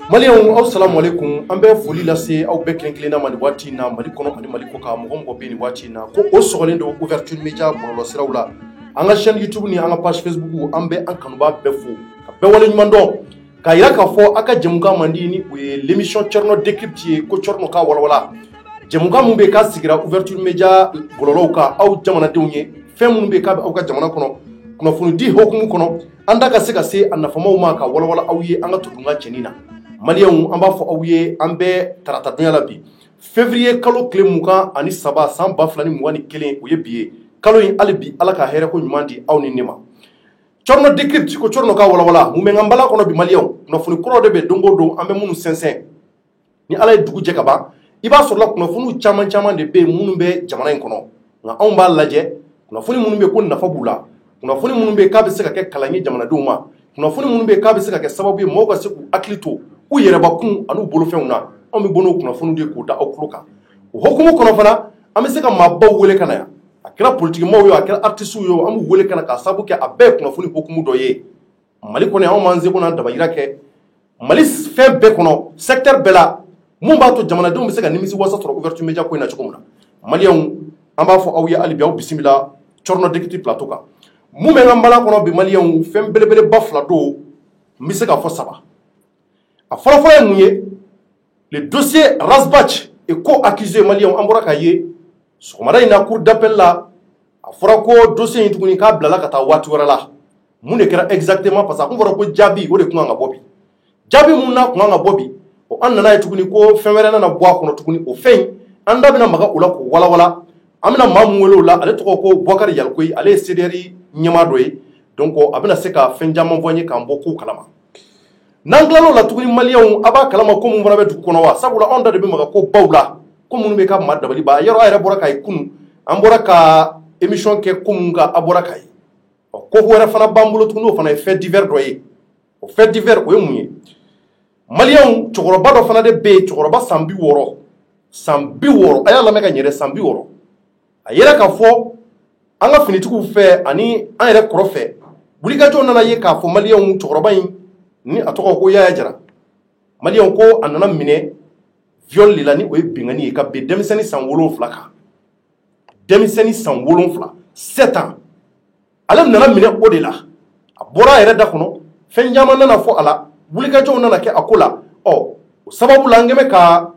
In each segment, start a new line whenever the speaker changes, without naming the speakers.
Maliens, assalamu alaikum. An bɛ foli lase aw bɛɛ kelen kelenna ma ni waati in na Mali kɔnɔ ani Mali kɔ kan mɔgɔ mɔgɔ bɛ nin waati in na ko o sɔgɔlen don ouverture média bɔlɔlɔsiraw la an ka chaîne YouTube ni an ka page Facebook an bɛ an kanubaa bɛɛ fo ka bɛɛ wale ɲuman dɔn ka yira k'a fɔ a ka jɛmukan man di ni o ye l'émission Thierno Décrypte ye ko Thierno ka walawala jɛmukan mun bɛ k'a sigira ouverture média bɔlɔlɔw kan aw jamanadenw ye fɛn minnu bɛ k'a bɛ aw ka jamana kɔnɔ kunnafoni di hokumu kɔnɔ an da ka se a nafamaw ma ka walawala aw ye an ka tudunka cɛnin na Maliens, an b'a fɔ aw ye an bɛ tarata donya la bi février kalo tile 23 san 2021 o ye bi ye kalo in hali bi ala ka hɛrɛ ko ɲuman di aw ni ne ma Thierno Décrypte ko Thierno ka walawala mun bɛ an bala kɔnɔ bi Maliens kunnafoni kɔrɔ de bɛ don o don an bɛ minnu sɛnsɛn ni ala ye dugu jɛ ka ban i b'a sɔrɔla kunnafoniw caman de bɛ minnu bɛ jamana in kɔnɔ nka anw b'a lajɛ kunnafoni minnu bɛ ko nafa b'u la kunnafoni minnu bɛ k'a bɛ se ka kɛ kalan ye jamanadenw ma kunnafoni minnu bɛ k'a bɛ se ka kɛ sababu ye mɔgɔw ka se k'u hakili to u yɛrɛbakun an'u bolofɛnw na anw bɛ bɔ n'o kunnafoniw de k'u da aw tulo kan o hokumu kɔnɔ fana an bɛ se ka maabaw wele ka na yan a kɛra politikimaaw ye a kɛra artistes ye an b'u wele ka na k'a sababu kɛ a bɛɛ ye kunnafoni hokumu dɔ ye Mali kɔnɔ anw m'an seko n'an dabayira kɛ Mali fɛn bɛɛ kɔnɔ secteur bɛɛ la mun b'a to jamanadenw bɛ se ka nimisi wasa sɔrɔ ouverture média ko in na cogo min na Maliens an b'a fɔ aw ye hali bi aw bisimila Thierno Décrypte plateau kan mun bɛ an bala kɔnɔ bi Maliens fɛn belebeleba fila don n bɛ se ka fɔ saba a fɔlɔfɔlɔ ye mun ye le dossier Razbach et co-accusé Maliens an bɔra k'a ye sɔgɔmada in na cour d'appel la a fɔra ko dossier in tuguni k'a bilala ka taa waati wɛrɛ la mun de kɛra exactement parce que a kun fɔra ko jaabi o de kun kan ka bɔ bi jaabi mun n'a kun kan ka bɔ bi o an nana ye tuguni ko fɛn wɛrɛ nana bɔ a kɔnɔ tuguni o fɛn in an da bɛna maga o la k'o walawala an bɛna maa mun wele o la ale tɔgɔ ko Boubacar Yalikoyi ale ye CDR ɲɛmaa dɔ ye donc a bɛna se ka fɛn caman fɔ an ye k'an bɔ kow kalama n'an tilal'o la tuguni Maliens a b'a kalama ko mun fana bɛ dugu kɔnɔ wa sabula anw da de bɛ maga ko baw la ko minnu bɛ k'a ma dabali ban yɔrɔ a yɛrɛ bɔra k'a ye kunun an bɔra ka émission kɛ ko mun kan a bɔra k'a ye ko wɛrɛ fana b'an bolo tuguni o fana ye fait divers dɔ ye o fait divers o ye mun ye Maliens cɛkɔrɔba dɔ fana de bɛ yen cɛkɔrɔba san 60 a y'a lamɛn ka ɲɛ dɛ san 60 a yɛrɛ ka fɔ an ka finitigiw fɛ ani an yɛrɛ kɔrɔ fɛ wulikajɔw nana ye k'a fɔ Maliens cɛkɔrɔba in ni a tɔgɔ ko Yaya Jara Maliens ko a nana minɛ viol de la ni o ye bengani ye ka bɛn denmisɛnnin san 7 kan denmisɛnnin san 7 7 ans ale nana minɛ o de la a bɔra a yɛrɛ da kɔnɔ fɛn caman nana fɔ a la wulikajɔw nana kɛ a ko la o sababu la an kɛmɛ ka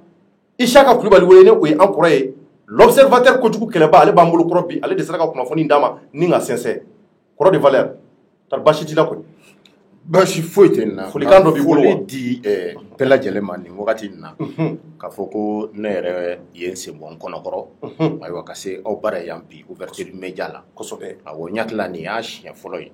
Isaka Kulibali wele ni o ye an kɔrɔ ye l'observateur kojugu kɛlɛba ale b'an bolo kɔrɔ bi ale de sera ka kunnafoni d'a ma ni ka sɛnsɛn kɔrɔ de valeur tar baasi t'i la kɔni
Basi foyi tɛ n na
folikan dɔ b'i bolo wa
foli di bɛɛ lajɛlen ma nin wagati in na k'a fɔ ko ne yɛrɛ ye n sen bɔ n kɔnɔkɔrɔ ayiwa ka se aw bara yan bi ouverture média la
kosɛbɛ
awɔ n hakili la nin y'a siɲɛ fɔlɔ ye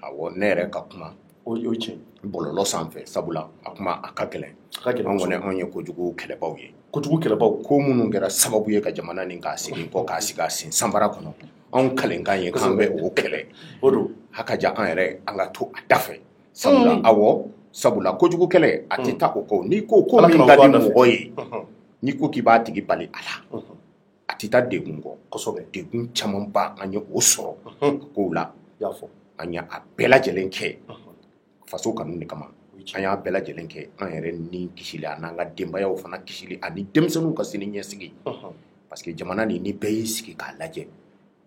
awɔ ne yɛrɛ ka kuma
o ye tiɲɛ
bɔlɔlɔ sanfɛ sabula a kuma a ka gɛlɛn anw kɔni anw ye kojugu kɛlɛbaw ye
kojugu kɛlɛbaw
ko minnu kɛra sababu ye ka jamana nin k'a segin kɔ k'a sigi a sen sanbara kɔnɔ anw kalenkan ye k'an bɛ o kɛlɛ
o don
a ka jan an yɛrɛ an ka to a da fɛ sabula awɔ sabula kojugu kɛlɛ a tɛ taa o kɔ n'i ko ko min ka di mɔgɔ ye n'i ko k'i b'a tigi bali a la a tɛ taa degun kɔ kosɛbɛ degun camanba an ye o sɔrɔ kow la an y'a bɛɛ lajɛlen kɛ faso kanu de kama an y'a bɛɛ lajɛlen kɛ an yɛrɛ ni kisili a n'an ka denbayaw fana kisili ani denmisɛnninw ka sini ɲɛsigi parce que jamana nin ni bɛɛ y'i sigi k'a lajɛ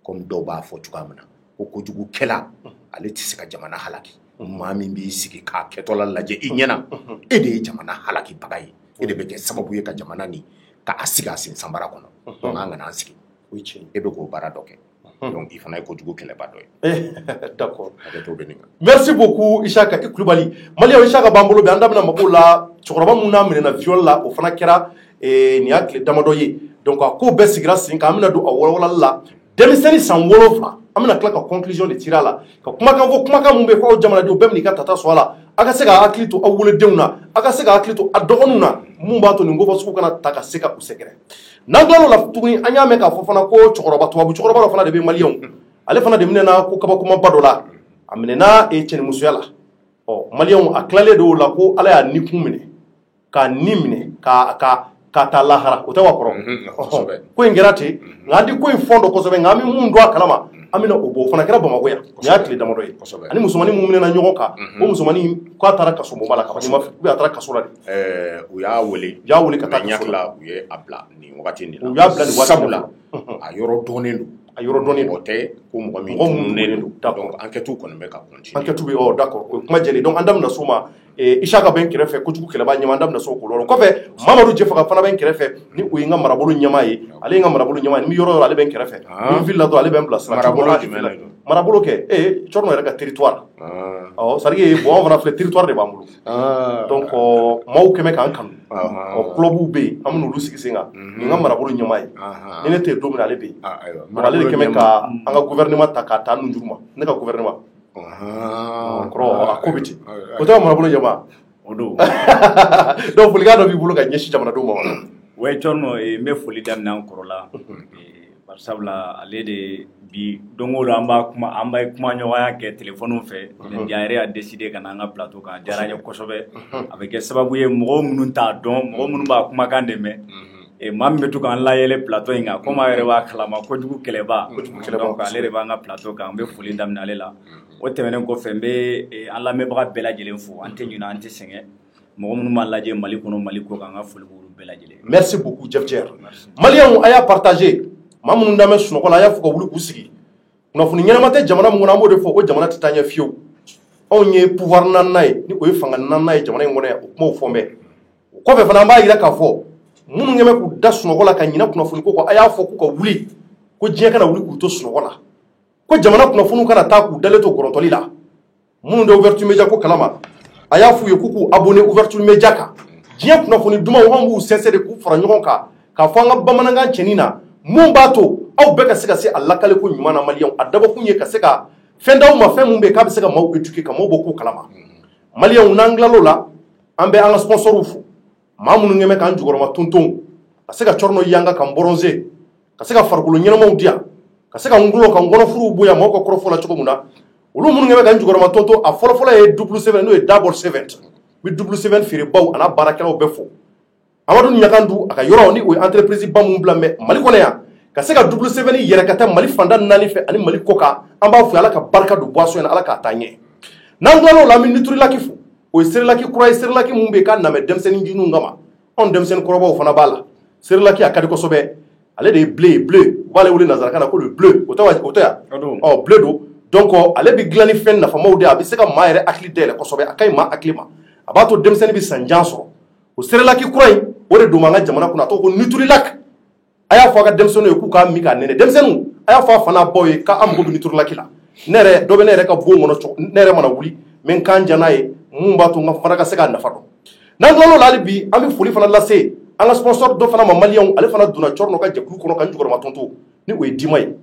comme dɔw b'a fɔ cogoya min na ko kojugukɛla ale tɛ se ka jamana halaki maa min b'i sigi k'a kɛtɔla lajɛ i ɲɛna e de ye jamana halakibaga ye e de bɛ kɛ sababu ye ka jamana nin k'a sigi a sen sanbara kɔnɔ donc an kana an sigi e bɛ k'o baara dɔ kɛ donc i fana ye kojugu kɛlɛba dɔ ye
d'accord
hakɛto bɛ nin kan
merci beaucoup Isaka Kulibali Maliens Isaka b'an bolo bi an da bɛna mago la cɛkɔrɔba mun n'a minɛna viol la o fana kɛra nin y'a tile damadɔ ye donc a ko bɛɛ sigira sen kan an bɛna don a wɔlɔwɔlali la denmisɛnnin san 7 an bɛna tila ka conclusion de tirer a la ka kumakan fɔ kumakan mun bɛ fɔ aw jamanadenw bɛɛ bɛn'i ka tata sɔrɔ a la a ka se ka hakili to aw wolodenw na a ka se ka hakili to a dɔgɔninw na mun b'a to nin ko fɔ sugu kana ta ka se ka u sɛgɛrɛ n'an tilal'o la tuguni an y'a mɛn k'a fɔ fana ko cɛkɔrɔba tubabu cɛkɔrɔba dɔ fana de bɛ Maliens ale fana de minɛna ko kabakomaba dɔ la a minɛna cɛnimusoya la Maliens a tilalen de o la ko ala y'a nikun minɛ k'a ni minɛ ka ka taa lahara o tɛ wa kɔrɔ ko in kɛra ten nka an di ko in fɔn dɔ kosɛbɛ nka an bɛ mun dɔn a kalama an bɛna o bɔ o fana kɛra Bamakɔ yan nin y'a tile damadɔ ye ani musomanin mun minɛna ɲɔgɔn kan o musomanin k'a taara kaso bonba la ka ban a taara kaso la de
u y'a wele
ka taa kaso la
u ye a bila nin wagati nin na
u y'a bila nin waati
la a yɔrɔ dɔnnen don
a yɔrɔ dɔnnen
don o tɛ ko mɔgɔ min tununnen don donc enquête kɔni bɛ ka continuer
enquête bɛ d'accord o kuma jɛlen donc an da bɛna s'o ma Isaka bɛ n kɛrɛfɛ kojugu kɛlɛba ɲɛmaa an da bɛna s'o kɔlɔlɔ kɔfɛ Mamadu Jɛfaga fana bɛ n kɛrɛfɛ ni o ye n ka marabolo ɲɛmaa ye ale ye n ka marabolo ɲɛmaa ye ni n bɛ yɔrɔ o yɔrɔ ale bɛ n kɛrɛfɛ ni n filila dɔrɔn ale bɛ n bila sira marabolo kɛ Cɔrɔnɔ yɛrɛ ka territoire c'est à dire bon an fana filɛ territoire de b'an bolo donc maaw kɛmɛ k'an kanu clubw bɛ yen an bɛ n'olu sigi sen kan ni n ka marabolo ɲɛmaa ye ni ne tɛ yen don min ale bɛ yen donc ale de kɛmɛ ka an ka gouvernement ta k'a ta nun jugu ma ne ka gouvernement kɔrɔ a ko bɛ ten o tɛ marabolo ɲɛmaa
o don
donc folikan dɔ b'i bolo ka ɲɛsin jamanadenw ma wa
ouais Cɔrɔnɔ n bɛ foli daminɛ an kɔrɔ la bari sabula ale de bi don o don an bɛ kuma ɲɔgɔnya kɛ téléphone fɛ bi a yɛrɛ y'a décidé ka na an ka plateau kan a diyara n ye kosɛbɛ a bɛ kɛ sababu ye mɔgɔw minnu t'a dɔn mɔgɔ minnu b'a kumakan de mɛn maa min bɛ to k'an layɛlɛ plateau in kan komi a yɛrɛ b'a kalama kojugu kɛlɛba donc ale de b'an ka plateau kan an bɛ foli daminɛ ale la o tɛmɛnen kɔfɛ n bɛ an lamɛnbaga bɛɛ lajɛlen fo an tɛ ɲinɛ an tɛ sɛgɛn mɔgɔ minnu b'a lajɛ Mali kɔnɔ Mali kɔ kan an ka foli b'olu bɛɛ lajɛlen
merci beaucoup Jeff Dier Maliyɛnw a y'a partagé maa minnu dalen bɛ sunɔgɔ la a y'a fɔ ka wuli k'u sigi kunnafoni ɲɛnama tɛ jamana mun kɔnɔ an b'o de fɔ ko jamana tɛ taa ɲɛ fiyewu anw ye pouvoir naaninan ye ni o ye fanga naaninan ye jamana in kɔnɔ yan o kumaw fɔ n bɛ o kɔfɛ fana an b'a yira k'a fɔ minnu ɲɛ bɛ k'u da sunɔgɔ la ka ɲinɛ kunnafoni ko a y'a fɔ k'u ka wuli ko diɲɛ kana wuli k'u to sunɔgɔ la ko jamana kunnafoniw kana taa k'u dalen to gɔrɔntɔli la minnu de ouverture média ko kalama a y'a f'u ye k'u abonné ouverture média kan diɲɛ kunnafoni dumanw an b'u sɛnsɛn de k'u fara ɲɔgɔn kan k'a fɔ an ka bamanankan cɛnin na mun b'a to aw bɛɛ ka se a lakale ko ɲuman na Maliyɛnw a dabɔkun ye ka se ka fɛn d'aw ma fɛn mun bɛ yen k'a bɛ se ka maaw éduquer ka maaw bɔ k'u kalama Maliyɛnw n'an tilal'o la an bɛ an ka sponsorw fo maa minnu ɲɛ bɛ k'an jukɔrɔma tonton ka se ka Cɔrɔnɔ yanga k'an bronzer ka se ka farikolo ɲɛnamaw di yan ka se ka n gulon ka n kɔnɔfuruw bonya maaw ka kɔrɔfɔ la cogo min na olu minnu ɲɛ bɛ k'an jukɔrɔma tonton a fɔlɔfɔlɔ ye double 7 n'o ye double 7 n bɛ double 7 feerebaw a n'a baarakɛlaw bɛɛ fo Amadu Ɲagandu a ka yɔrɔ ni o ye entreprise ba mun bila mɛ Mali kɔnɔ yan ka se ka double 7 yɛrɛ ka taa Mali fanda 4 fɛ ani Mali kɔ kan an b'a fɔ Ala ka barika don boisson in na Ala k'a taa ɲɛ n'an tilal'o la an bɛ Niturilaki fo o ye Serilaki kura ye Serilaki mun bɛ yen k'a namɛ denmisɛnnin juniw kama anw denmisɛnnin kɔrɔbaw fana b'a la Serilaki a ka di kosɛbɛ ale de ye bleu u b'ale wele nanzarakan na ko le bleu o tɛ yan bleu don donc ale bɛ dilan ni fɛn nafamaw de ye a bɛ se ka maa yɛrɛ hakili dayɛlɛ kosɛbɛ a ka ɲi maa hakili ma a b'a to denmisɛnnin bɛ sanjan sɔrɔ o Serilaki kura in o de don an ka jamana kɔnɔ a tɔgɔ ko Niturilaki a y'a fɔ a ka denmisɛnninw ye k'u k'a min k'a nɛnɛ denmisɛnninw a y'a fɔ a fana baw ye k'an mago bɛ Niturilaki la ne yɛrɛ dɔ bɛ ne yɛrɛ ka bon kɔnɔ ne yɛrɛ mana wuli n bɛ n kan jan n'a ye mun b'a to n fana ka se k'a nafa dɔn n'an tilal'o la hali bi an bɛ foli fana lase an ka sponsor dɔ fana ma Maliyɛnw ale fana donna Cɔrɔnɔ ka jɛkulu kɔnɔ ka n jukɔrɔma tonton ni o ye Dima ye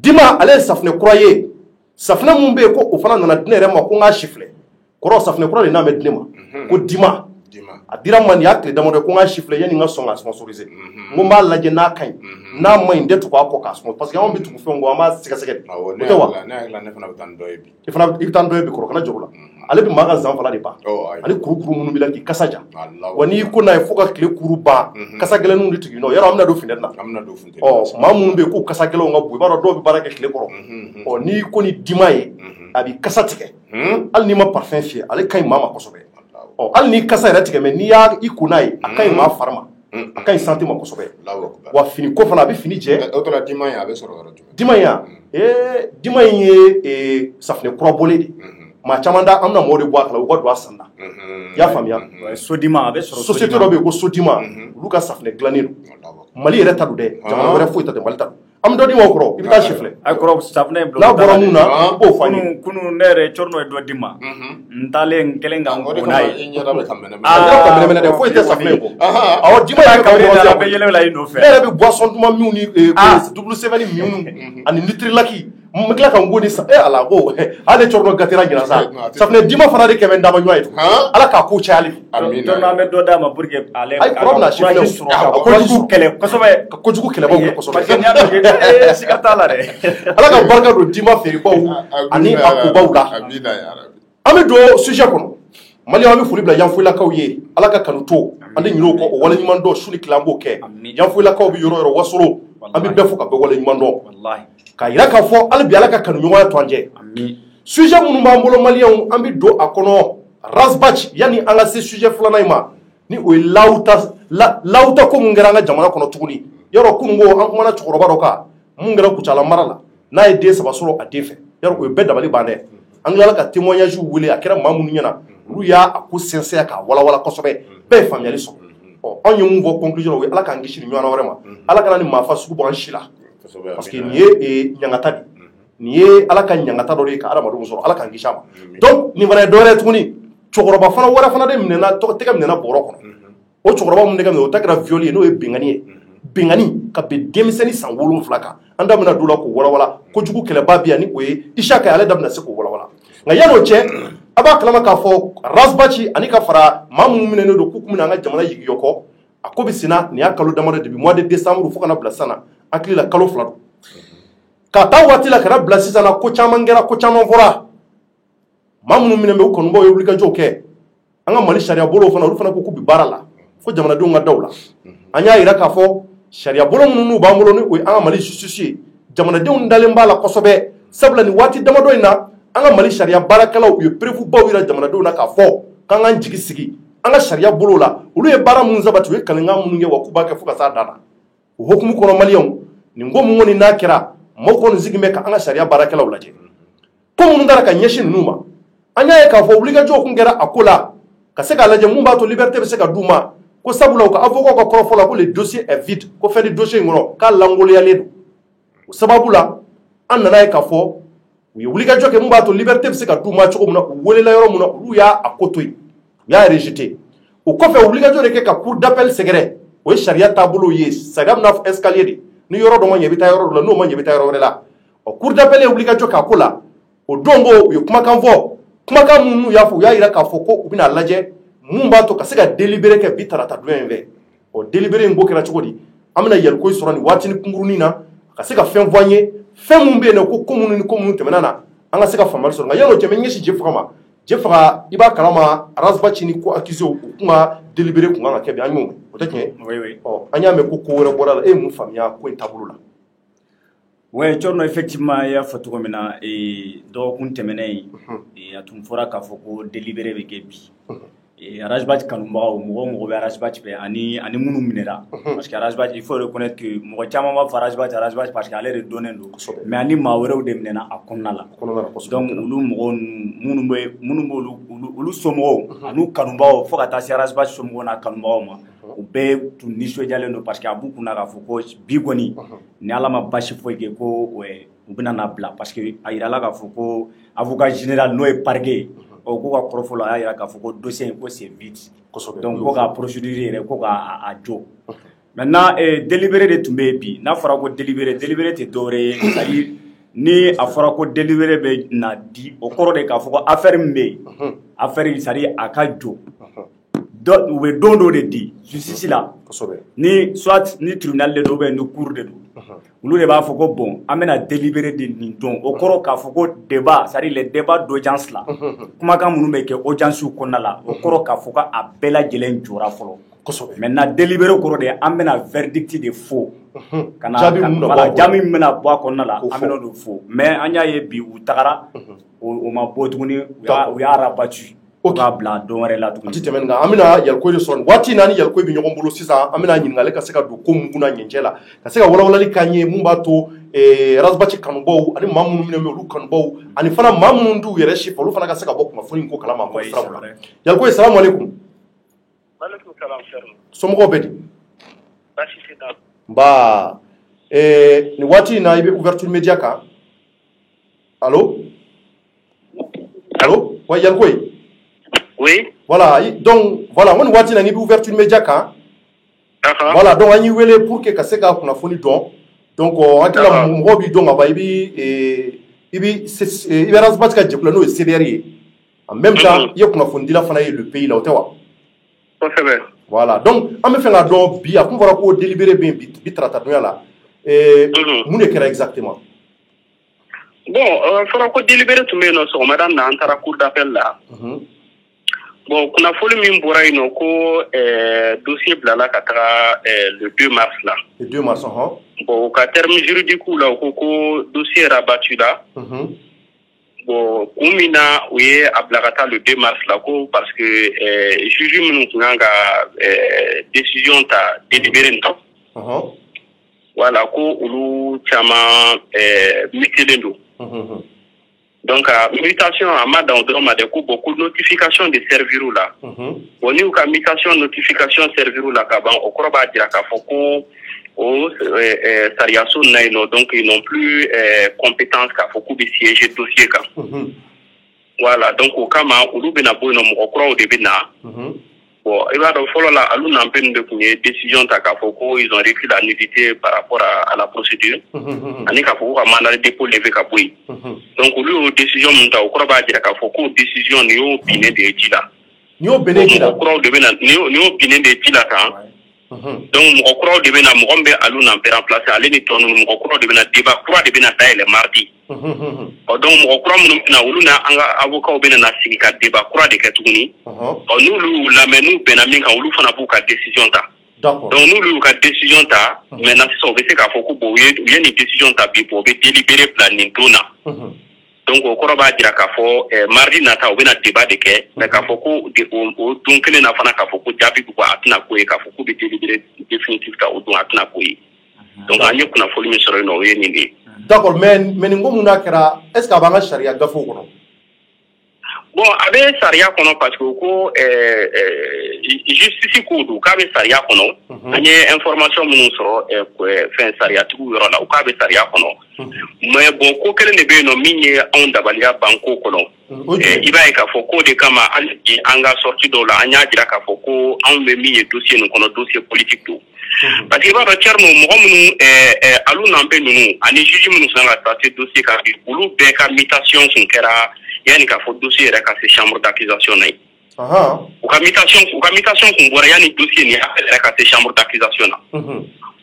Dima ale ye safunɛ kura ye safunɛ mun bɛ yen ko o fana nana di ne yɛrɛ ma ko n k'a si filɛ kɔrɔ safunɛ kura de n'a bɛ di ne ma ko Dima a dira n ma nin y'a tile damadɔ ko n k'a si filɛ yanni n ka sɔn k'a sponsoriser n ko n b'a lajɛ n'a ka ɲi n'a ma ɲi n tɛ tugu a kɔ k'a sponsor parce que anw bɛ tugu fɛnw kɔ an b'a sɛgɛsɛgɛ de o tɛ wa
ne fana bɛ taa n dɔ ye bi
i bɛ taa n dɔ ye bi kɔrɔ kana jogo la ale bɛ maa ka zan fana de ban ani kurukuru minnu b'i la k'i kasa ja wa n'i ko n'a ye fo ka tile kuru ban kasa gɛlɛnninw de tigi nɔ yɔrɔ an bɛna don funtɛni na maa minnu bɛ yen k'u kasa gɛlɛnw ka bon i b'a dɔn dɔw bɛ baara kɛ tile kɔrɔ n'i ko ni Dima ye a b'i kasa tigɛ hali n'i ma parfum fiyɛ ale ka ɲi maa ma kosɛbɛ hali n'i kasa yɛrɛ tigɛ mɛ n'i y'a i ko n'a ye a ka ɲi maa fari ma a ka ɲi santé ma kosɛbɛ wa fini ko fana a bɛ fini jɛ
o tora Dima in a bɛ sɔrɔ yɔrɔ jumɛn
Dima in yan Dima in ye safunɛ kura bɔlen de maa caman da an bɛna mɔgɔw de bɔ a kala u ka don a san na i y'a faamuya
Sodima a bɛ sɔrɔ
société dɔ bɛ yen ko Sodima olu ka safunɛ dilannen don Mali yɛrɛ ta don dɛ jamana wɛrɛ foyi ta tɛ Mali ta don an bɛ dɔ d'i ma o kɔrɔ i bɛ taa si filɛ
a kɔrɔ safunɛ
n'a bɔra mun na i b'o fɔ an ye
kunun ne yɛrɛ Cɔrɔnɔ ye dɔ d'i ma n taalen n kɛlen ka n ko n'a ye
ɲɛda bɛ ka
mɛnɛmɛnɛ dɛ foyi tɛ safunɛ in kɔ awɔ Dima y'a ka
a bɛ yɛlɛla i nɔfɛ
ne yɛrɛ bɛ boisson duman minw ni double 7 minw ani Niturilaki n bɛ tila ka n ko ni ala ko ale Cɔrɔnɔ gatera ɲinan sa safunɛ Dima fana de kɛmɛ n dama ɲɔgɔn ye tun ala k'a ko cayali
Cɔrɔnɔ an bɛ dɔ d'a ma pour que ale
a ye kɔrɔ bɛna si filɛ
ka kojugu kɛlɛ kosɛbɛ
ka kojugu kɛlɛbaw kɛ kosɛbɛ
parce que n'i y'a dɔn siga t'a la dɛ
ala ka barika don Dima feerebaw ani a kobaw la an bɛ don sujet kɔnɔ mali ami foli bila yanfoila kaw ye ala ka kanu to ande nyiro ko wala nyuman do suni kilambo ke yanfoila kaw bi yoro wasoro ambi befo ka be wala nyuman do wallahi ka ira ka fo ala bi ala ka kanu nyuman to anje amin sujet munu ma mbolo malion ambi do akono rasbach yani anga se sujet fulana ima ni o lauta ko ngeranga jamana kono tuguni yoro kungo an kuma na chukoroba do ka mungera ku chala marala na e de saba soro adefe yoro ko be dabali bande angala ka témoignage wule akira mamunu nyana ruya aku sincère ka wala kosobe be family so o on yum vo conclusion we ala ka ngishi ni nyana warema ala kana ni mafa suku bo anshila parce que nié nyangata nié ala ka nyangata do ka ara madu musoro ala ka ngishama donc ni vana dore tuguni chokoroba fana wara fana de minena to tega minena boro kono o chokoroba mun de kam o takra violi no e bingani ka be demiseni san wolum flaka anda mina dula ko wala ko jugu kele babia ni oye ishaka ale dabna se ko wala nga yano che aba kalama ka fo rasbachi ani ka fara mamu minene do kukumina nga jamana yigi yoko akobi sina ni akalo damare depuis mois de décembre fo kana blasana akli la kalo flado ka tawati la kana blasisa na ko chamangera ko chamanvora mamu minene ko nbo yo blika joke anga mali sharia bolo fana ru fana ko kubi barala fo jamana do nga dawla anya ira ka fo sharia bolo nunu ba molo ni o anga mali justice jamana de ndale mbala kosobe sabla ni wati damado ina anga mali sharia barakala o prevu bawira jamana do na ka fo kanga njigi sigi anga sharia bolo la ulu e bara munza batu e kalenga mununge wakuba ke fuka sa dana hukumu kono maliyon ni ngomu ngoni nakira moko nzigi meka anga sharia barakala ulaje ko mun ndara ka nyeshin numa anya e ka fo obliga jo kungera akola ka se ka laje mumba to liberté be se ka duma ko sabula ko avocat ko krofola ko le dossier est vide ko fait des dossiers ngoro ka langolo ya ledu sababula an nana e ka fo wi obliga jo ke mumba to liberté be se ka duma choko muna wole la yoro muna ruya akotoi ya rejeté o ko fe obliga jo ke ka cour d'appel secret o sharia tabulu ye sagam na escalier di ni yoro do ma nyebita yoro la no ma nyebita yoro la o cour d'appel e obliga jo ka kola o dongo yo kuma kan fo kuma kan munu ya fo ya ira ka fo ko ubina laje mumba to ka se ka délibéré ke bitarata doyen ve o délibéré ngo kera chokodi amna yel koy sorani watini kunguruni na ka se ka fen voigner fen mumbe ne ko komunu temenana anga se ka famal so nga yelo jeme ngeshi jefra iba kalama rasbachi ni ko accusé o kuma délibéré ko nga kebe anyu o tekne
oui
o anya me ko wora borala e mu famia ko tabulula
ouais chorno effectivement ya fatuko mina e do kun temenei e atum fora ka foko délibéré be kebi et Rajbat Kanumba mo Rajbat be ani munu minera parce que Rajbat il faut reconnaître que mo chama ma Rajbat parce que aller donner ndo mais ani ma wéro de minena akonna la donc ulu mo munu somo anu Kanumba fo ka ta Rajbat somo na Kanumba ma o be tu nisho jale no parce que abu kuna ka foko bigoni ni ala ma bashi fo ke ko o bina na bla parce que ayira la ka foko avocat général no est parquet o ko ka korofolo ya ka foko dossier ko c'est vite donc ko ka procédure ko ka a jo maintenant délibéré de tumbe bi na fara ko délibéré te dore c'est-à-dire ni a fara ko délibéré be na di o koro de ka foko affaire mbe affaire c'est-à-dire aka jo do we dondo de di justice la ni soit ni tribunal de do be ni cour de do ulu de b'a foko bon amena délibéré de nin don o koro ka foko débat c'est-à-dire les débats d'audience là kuma kan munu be ke audience konna la o koro ka foko a bela jelen jora folo maintenant délibéré koro de amena verdict de faux kana jami mena bo konna la amena do faux mais anya ye bi u tagara o ma botuguni u ya rabatu ka bla don wɛrɛ la tuguni
titɛmɛ nga amina yalko de son wati nani yalko bi ɲɔgɔn bolo sisan amina ɲininkale ka se ka don ko mun kuna ɲɛncɛ la ka se ka walawalali ka ɲɛ mun b'a to rasbachi kanubaw ani maa minnu minɛ olu kanubaw ani fana maa minnu d'u yɛrɛ si fɛ olu fana ka se ka bɔ kunnafoni ko kalama ko sira la yalko ye salamu alaikum
alaikum salam
somɔgɔw bɛ di
basi sida
ba ni wati na i bɛ ouverture media kan allo wa yalko ye
oui
voilà donc voilà on wati na ngi bi ouverture média kan voilà donc ani wele pour que ka se ka kunnafoni don donc akila mo bi don aba ibi rasbat ka jekula no CDR ye en même temps ye kunnafoni dila fana ye le pays la otewa voilà donc am fe nga don bi akun fara ko délibéré bi trata don la mun ne kera exactement
bon fara ko délibéré tumbe no so madame na antara cour d'appel là Bon, kuna foli min bora ino ko dossier blala ka taga le 2 mars là.
Le 2 mars,
Bon, au terme juridique là, ko dossier rabattu là. Bon, kumina ouye ablagata le 2 mars là ko parce que juge mun kunanga décision ta délibéré nto. Voilà ko ulu chama metelendo. Donc, mutation à Madame Droma de beaucoup de notifications de servir là. On y a mutation notification servir là kaban au kroba dira ka foko au sariaso naino donc ils n'ont plus compétence ka foko de siège dossier ka. Voilà donc au kama ulu bena bono mo kro de bena. Bon, il va donc follow la alu na peine de décision ta ka foko ils ont récrit la nullité par rapport à la procédure. Ani ka foko mandat de dépôt levé ka boui. Donc, au décision monta au croba dira ka foko décision ni o biné de dila.
Ni o biné dila.
Au croba de bena ni o biné de dila kan. Donc au croba de bena mogombe alu na pe remplacer aller ni tonu au croba de bena débat croba de bena taille le mardi. Donc au croba mun na ulu na anga avocat o bena na sika débat croba de ketuni. Nous lu la menu bena minka ulu fana buka décision ta. Donc nous lu ka décision ta maintenant c'est ça on veut ka foko bo y une décision ta bi pour délibérer planning dona. Donc au croba dira ka fo mardi na ta obena débat de ke mais ka foko de o donc na fana ka foko jabi ko atina ko e ka foko be délibérer définitif ka o don atina ko e. Donc anye kuna foli mi soro no yeni ni.
D'accord mais ngo muna kera est-ce que banga sharia gafo kono?
Bon, avec Saria kono parce que ko justice ko du ka be Saria kono anye information mun soro fin Saria tu yoro la ka be Saria kono mais bon ko kele ne be no minye on dabalia banko kono iba e ka foko de kama alji anga sorti do la anya dira ka foko on be minye dossier no kono dossier politique do parce que ba terme mo mun alu nambe nunu ani juge mun sanga traiter dossier ka ulu be ka mutation sun kera yani ka fo dossier rek à ces chambres d'accusation nay ou ka mutation qu'on bora yani dossier ni rek à ces chambres d'accusation na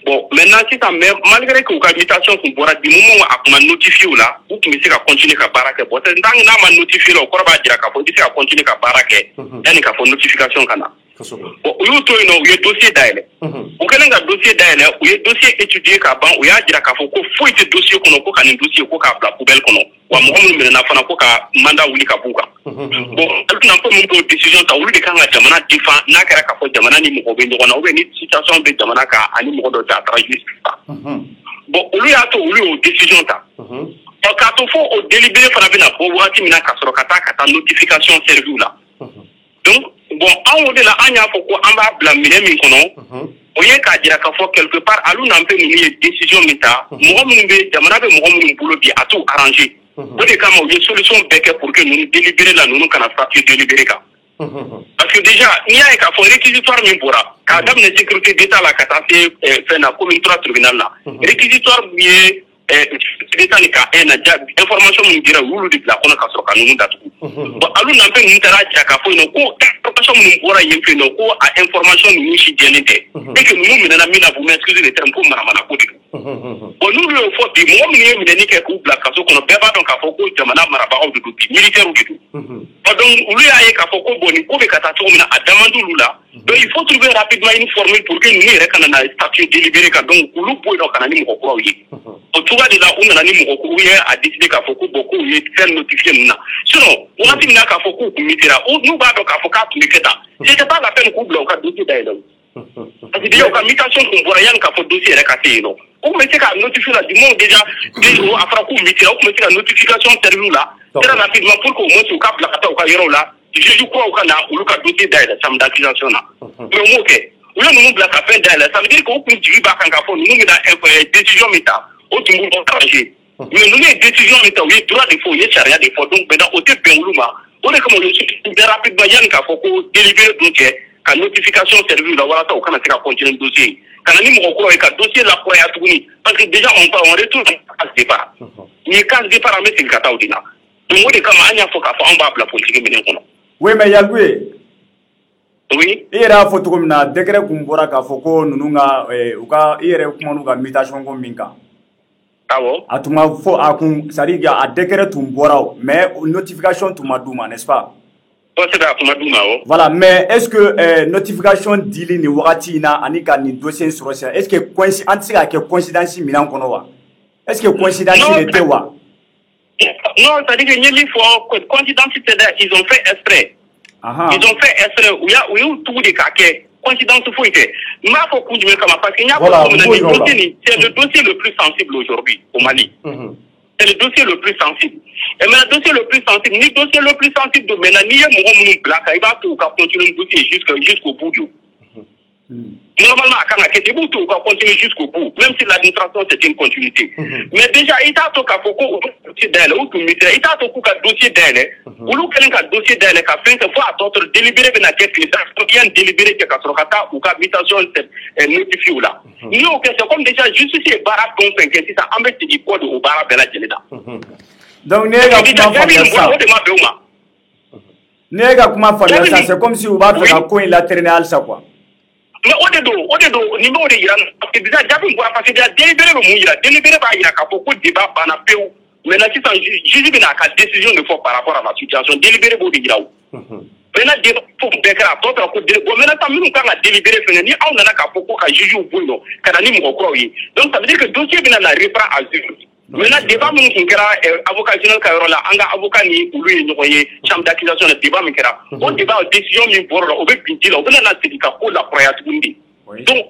bon maintenant si ça malgré que ka mutation qu'on bora du moment a kuma notifié là ou qui se ka continuer ka baraka bon ndang na ma notifié là ko ba dira ka fo dise ka continuer ka baraka yani ka fo notification kana bon ou to ino ou dossier d'aile ou kelenga dossier d'aile ou dossier étudié ka ban ou ya dira ka fo ko fo ite dossier kono ko kan dossier ko ka la poubelle kono wa mo mo na fana ko ka manda wuli ka buka bon altu na ko mo ko décision ta wuli de kan ga jamana difa na kara ka fo jamana ni mo be ndona o be ni situation be jamana ka ani mo do ta tra justice bon ulu ya to ulu o décision ta o ka to fo o délibéré fana be na bo wati mina ka soro kata notification servi là donc bon en de la anya fo ko amba bla mine min kono o ye ka dira ka fo quelque part alu na mpe ni décision mita mo mo be jamana be mo mo bulo bi atu arranger o de kama o ye solution beke pour que nous délibérer la nous kana statut délibérer ka parce que déjà il y a ka fo réquisitoire min pora ka dam na sécurité d'état la kata fait na commune 3 tribunal là réquisitoire bi d'état ni ka na information mun dira wulu de la kona ka so ka nous datu bon alu na mpe ni tara ka fo no ko information mun pora yempe no ko a information ni shi denete et que nous menana mina vous m'excusez le terme pour mana ko di bon nous le faut di mo mi mi ni ke ku bla ka so kono be ba don ka fo ko jamana maraba o du militaire ou du donc lui a ka fo ko boni ko be ka ta to mina adamandu lula donc il faut trouver rapidement une formule pour que nous rekana na statut délibéré ka donc lu po do kana ni mo ko yi o tuga de la on na ni mo ko yi a décider ka fo ko beaucoup yi faire notifier na sinon on a fini ka fo ko mitira ou nous ba do ka fo ka miketa c'est pas la peine ko bla ka dossier d'ailleurs parce que déjà ka mutation ko bora yan ka fo dossier rek ate no ou mettez ka notifier là du monde déjà déjà afra ko mitira ou mettez la notification servi là très rapidement pour que moi su ka bla ka ka yoro là je crois au kana ou ka dossier d'ailleurs ça me d'accusation là mais OK ou nous bla ka peine d'ailleurs ça veut dire qu'on peut dire ba kan ka fo nous mi da décision meta o tumbu ko changer mais nous les décisions meta oui droit de faux y charia de faux donc maintenant au te penuluma on est comme le rapidement yan ka fo ko délibérer donc ka notification servi là voilà ça au kana se ka continuer dossier kana ni mo ko e ka dossier la ko ya tuguni parce que déjà on retourne à ce départ ni cas départ mais c'est kata odina donc on est comme anya fo ka fo on va la politique menen kono
oui mais yagwe
oui
era fo to komina décret kumbora ka fo ko nununga uka ere kuma nuga mutation ko minka
awo
atuma fo akun sariga a décret tumbora mais notification tuma duma n'est-ce pas Voilà, mais est-ce que notification d'ili ni wakati na anika ni dossier sur ça, est-ce que coïncidence que coïncidence milan kono wa? Est-ce que coïncidence était wa?
Non, c'est-à-dire que il faut coïncidence ils ont fait exprès. Ils ont fait exprès où il y a tout des caquets. Coïncidence faut être. Mais faut qu'on dise comment parce qu'il y a c'est le dossier le plus sensible aujourd'hui au Mali. C'est le dossier le plus sensible. Et maintenant, le dossier le plus sensible, ni dossier le plus sensible de maintenant, ni mon black, il va tout continuer le dossier jusqu'au bout. Normalement, quand on va continuer jusqu'au bout, même si l'administration c'est une continuité. Mais déjà, il t'a tout qu'à beaucoup dossier d'elle, ou tout il t'a tout qu'à dossier d'elle, ou l'on qu'à dossier d'elle, qu'à faire que fois à d'autres délibéré de la quête, bien délibéré que qu'à sorata ou qu'à mutation notifiée là. Nous, c'est comme déjà juste si Barak donc que si ça embête du code au Barak de la Geleda.
Donc, nega kuma famille ça c'est comme si vous va faire un coin latéral ça quoi.
Mais au-dedans, numéro de Iran, parce que déjà, j'avais parce que déjà, délibéré le mouilla, délibéré par Irak, à beaucoup de débats, banapéo, mais là, c'est juste une décision de fois par rapport à la situation, délibéré pour les Iraou. Maintenant, débat pour déclarer à d'autres côtés, maintenant, nous, quand on a délibéré, on a qu'à beaucoup à juger au bout, quand on a mis mon croix. Donc, ça veut dire que le dossier, on a reprend à zéro. Maintenant, débat, mon avocat général Karola, avocat ni ou lui, chambre d'accusation, le débat, on débat aux décisions, on va pinter, on va la sédica pour la croyance. Donc,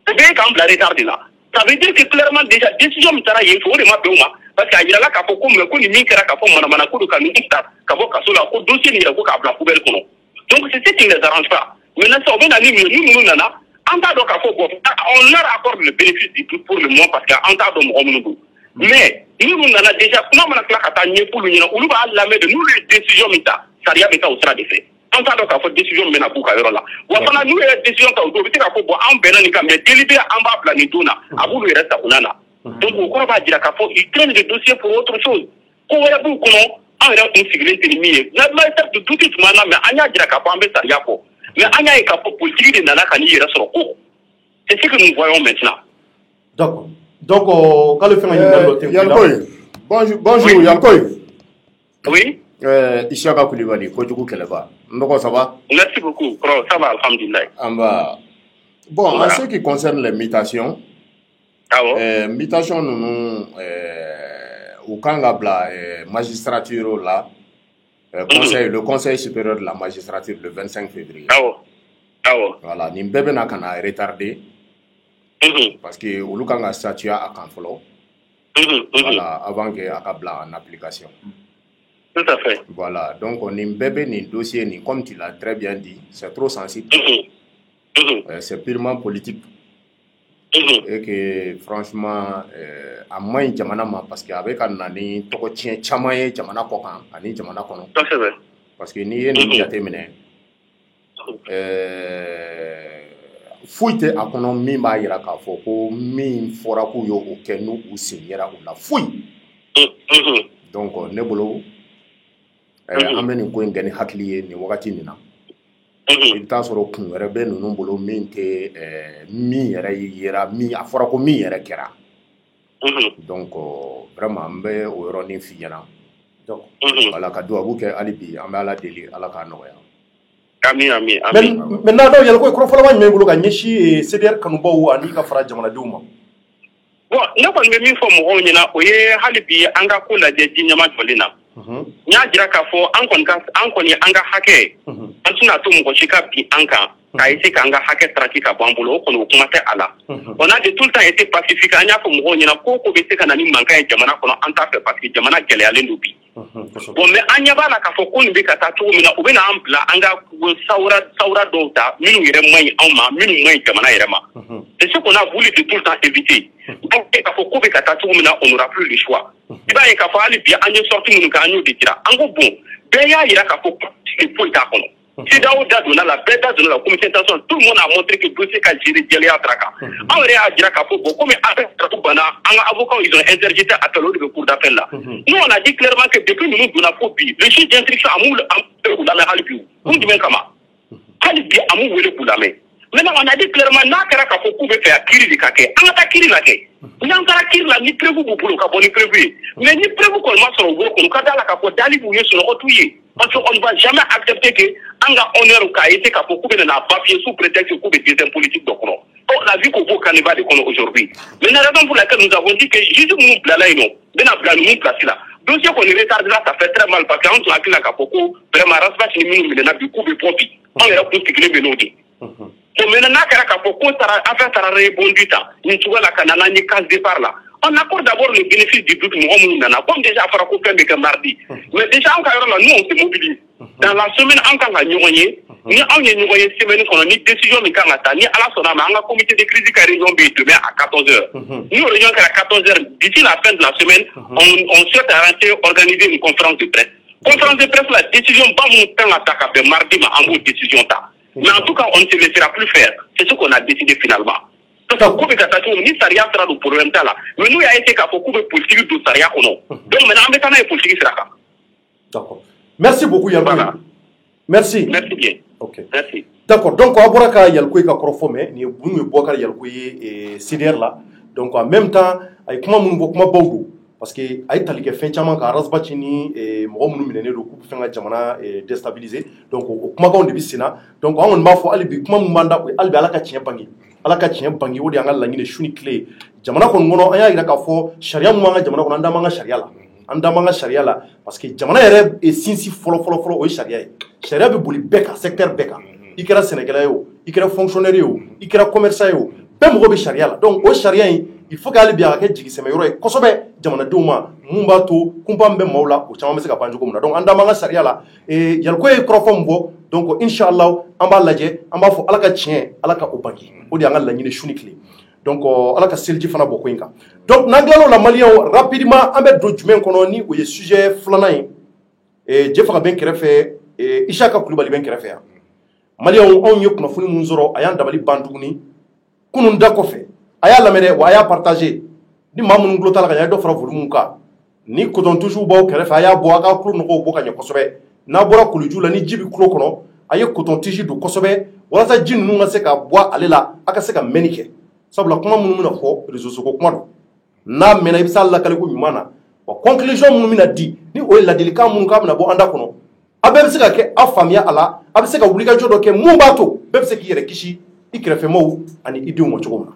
c'est bien quand on retardé là. Ça veut dire que clairement, déjà, décision, il faut remarquer, parce qu'il y a là, qu'à beaucoup, mais qu'on y met qu'à fond, on a coup de canon, qu'à beaucoup, qu'à dossier, il y a beaucoup à la poubelle. Donc, c'est ce qui ne les arrange pas. Maintenant, ça, on va aller, nous, nana, en tas de on leur accorde le bénéfice du tout pour le moment, parce qu'en tas de mais nous, on a déjà, comment on a claqué pour le on va la mettre de nous les décisions, ça y a au sera des faits. En tant que décision, mais n'a pas là. Ou enfin, nous, les décisions, quand on peut en Bénanica, mais délibéré en bas, planetona, à vous le reste à Unana. Donc, on va dire qu'à faut, ils traînent des dossiers pour autre chose. On va vous connaître, en réalité, une sécurité limite. La matière de tout est maintenant, mais Anya dira qu'à pas en baisser à Yako. Mais Anya est capable pour tirer des nanas quand il reste sur le coup. C'est ce que nous voyons maintenant.
D'accord. Donc, quand le fait un
bonjour, Yankoy.
Oui.
Ishaka Koulibaly, Kodjougou Keleba. Ça va?
Merci beaucoup. Ça va, alhamdulillah.
Bon, voilà. En ce qui concerne les mutations,
mutation,
nous, au Kangabla, magistrature là, le conseil supérieur de la magistrature le 25 février. Voilà, Nimbebe n'a qu'à retardé. Parce que au Lukanga statut à Kanfolo, voilà, avant que Akabla en application.
Tout à fait.
Voilà, donc on bébé ni dossier ni comme tu l'as très bien dit, c'est trop sensible. C'est purement politique. Et que franchement, à moins Djamanama, parce qu'avec un année, Toko tient Chamaye, Djamana Kokan, Ani Djamana Kono. Parce que ni ni terminé. Fouille à kono min b'a yira k'a fɔ ko min fɔra k'u y'o kɛ n'u sen yera u la foyi. Donc ne bolo an bɛ nin ko in kɛ ni hakili ye nin wagati nin na. I bɛ taa sɔrɔ kun wɛrɛ bɛ ninnu bolo min tɛ min yɛrɛ yera min a fɔra ko min yɛrɛ kɛra. Donc vraiment an bɛ o yɔrɔnin f'i ɲɛna. Donc voilà ka dugawu kɛ hali bi an bɛ Ala deli Ala k'a nɔgɔya.
Amin.
Maintenant, il y a le quoi faut la même et CDR Kanubo ani ka fara jamana duma.
Bon, ne ko ngemi fo mo onyina oye halibi anga ko la de nyama tolina. Nya dira ka fo an koni anga hake. An tuna to mo ko shika bi anka. Ka ese ka anga hake traki ka bambulo ko no kuma te ala. On a de tout le temps été pacifique anya fo mo onyina ko be te kana ni manka jamana kono anta fe parce que jamana gele ale ndubi. Bon mais anya bala ka fo ko ni be ka ta to mina o be na ampla anga saura dota minu yere moy en minu moy jamana yere ma. C'est ce qu'on a voulu de tout le temps éviter. Donc ka fo ko be ka ta to mina on n'aura plus le choix. Iba e ka fo ali bi anya sorti minu ka anyo de tira. Ango bon be ya yira ka fo pour ta kono. Si dans la bête de la communication, tout le monde a montré que le dossier a géré Djelia Traka. En réalité, comme un avocat, ils ont interjeté à de cour d'appel là. Nous, on a dit clairement que depuis nous nous la phobie, le juge d'instruction a moulu pour la mer Halibi. Vous dites comment Halibi a moulu pour la mer. Maintenant, on a dit clairement, n'a qu'à faire Kiri de Kake. On a Kiri Lake. n'an taara kiiri la ni preuve b'u bolo ka bɔ ni preuve ye mais ni preuve kɔni ma sɔrɔ u bolo kɔni ka d'a la k'a fɔ dali b'u ye sunɔgɔ t'u ye parce qu'on ne va jamais accepter que an ka honneur k'a été k'a fɔ k'u bɛ na papier sous prétexte k'u bɛ dessin politique dɔ kɔnɔ on a vu qu'au beau carnaval de kɔnɔ aujourd'hui mais la raison pour laquelle nous avons dit que juge minnu bilala yen nɔ bɛna bila ninnu place la dossier kɔni retardera ça fait très mal parce que an tun hakili la k'a fɔ ko vraiment Rasbach ni minnu minɛna bi k'u bɛ bɔ bi an yɛrɛ kun sigilen bɛ n'o de bon maintenant n'a kɛra k'a fɔ ko affaire taara rebondi ta nin cogoya la ka na n'an ye case départ la on accorde d'abord le bénéfice du doute mɔgɔ minnu nana comme déjà fɔra ko fɛn bɛ kɛ mardi mais déjà an ka yɔrɔ la nous on se mobilise dans la semaine an kan ka ɲɔgɔn ye ni anw ye ɲɔgɔn ye semaine kɔnɔ ni décision min kan ka ta ni ala sɔnna ma an ka comité de crise ka réunion bɛ demain à 14h ni o réunion kɛra 14h d'ici la fin de la semaine on souhaite arranger organiser une conférence de presse la décision ba minnu kan ka ta ka bɛn mardi ma an b'o décision ta mais en tout cas on ne se laissera plus faire c'est ce qu'on a décidé finalement. Donc, ko bɛ ka taa cogo ni sariya sera don problème t'a la mais n'u y'a été k'a fɔ k'u bɛ politique don sariya kɔnɔ donc maintenant an bɛ taa n'a ye politique sira kan.
D'accord. Merci beaucoup Yalko.
Voilà.
Merci.
Merci bien.
Ok.
Merci.
D'accord. Donc a bɔra ka Yalko ka kɔrɔfɔ mɛn nin ye mun ye Boubacar Yalko ye CDR la donc en même temps a ye kuma minnu fɔ kuma baw don parce que a ye tali kɛ fɛn caman kan Rasbach ni mɔgɔ minnu minɛnen don k'u bɛ fɛn ka jamana déstabiliser donc o kumakanw de bɛ sen na donc an kɔni b'a fɔ hali bi kuma min b'an da o ye hali bi Ala ka tiɲɛ bange Ala ka tiɲɛ bange o de y'an ka laɲini su ni tile jamana kɔni kɔnɔ an y'a yira k'a fɔ sariya mun b'an ka jamana kɔnɔ an da b'an ka sariya la an da b'an ka sariya la parce que jamana yɛrɛ sinsin fɔlɔ o ye sariya ye sariya bɛ boli bɛɛ kan secteur bɛɛ kan i kɛra sɛnɛkɛla ye o i kɛra fonctionnaire ye o i kɛra commerçant ye o bɛɛ mago bɛ sariya la donc o sariya in il faut qu'ale bi a ka kɛ jigisɛmɛyɔrɔ ye kosɛbɛ jamanadenw ma mun b'a to kunba min bɛ maaw la o caman bɛ se ka ban cogo min na donc an da b'an ka sariya la Yalko ye kɔrɔfɔ min fɔ donc inshallah an b'a lajɛ an b'a fɔ Ala ka tiɲɛ Ala ka o bange o de y'an ka laɲini su ni tile donc Ala ka seliji fana bɔ ko in kan donc n'an tilal'o la maliyɛnw rapidement an bɛ don jumɛn kɔnɔ ni o ye sujet filanan ye Jefaga bɛ n kɛrɛfɛ Isaka Kulubali bɛ n kɛrɛfɛ yan maliyɛnw anw ye kunnafoni mun sɔrɔ a y'an dabali ban tuguni kunun da kɔfɛ a y'a lamɛn dɛ wa a y'a partager ni maa minnu tulo t'a la ka ɲɛ a ye dɔ fara volume kan ni coton tige b'aw kɛrɛfɛ a y'a bɔ a ka tulo nɔgɔw bɔ ka ɲɛ kosɛbɛ n'a bɔra koliju la ni ji bɛ tulo kɔnɔ a ye coton tige don kosɛbɛ walasa ji ninnu ka se ka bɔ ale la a ka se ka mɛnni kɛ sabula kuma minnu bɛna fɔ réseau soko kuma don n'a mɛnna i bɛ se a lakaliko ɲuman na wa conclusion minnu bɛna di ni o ye ladilikan minnu k'a bɛna bɔ an da kɔnɔ a bɛɛ bɛ se ka kɛ aw faamuya a la a bɛ se ka wulikajɔ dɔ kɛ mun b'a to bɛɛ bɛ se k'i yɛrɛ kisi i kɛrɛfɛmɔgɔw ani i denw ma cogo min na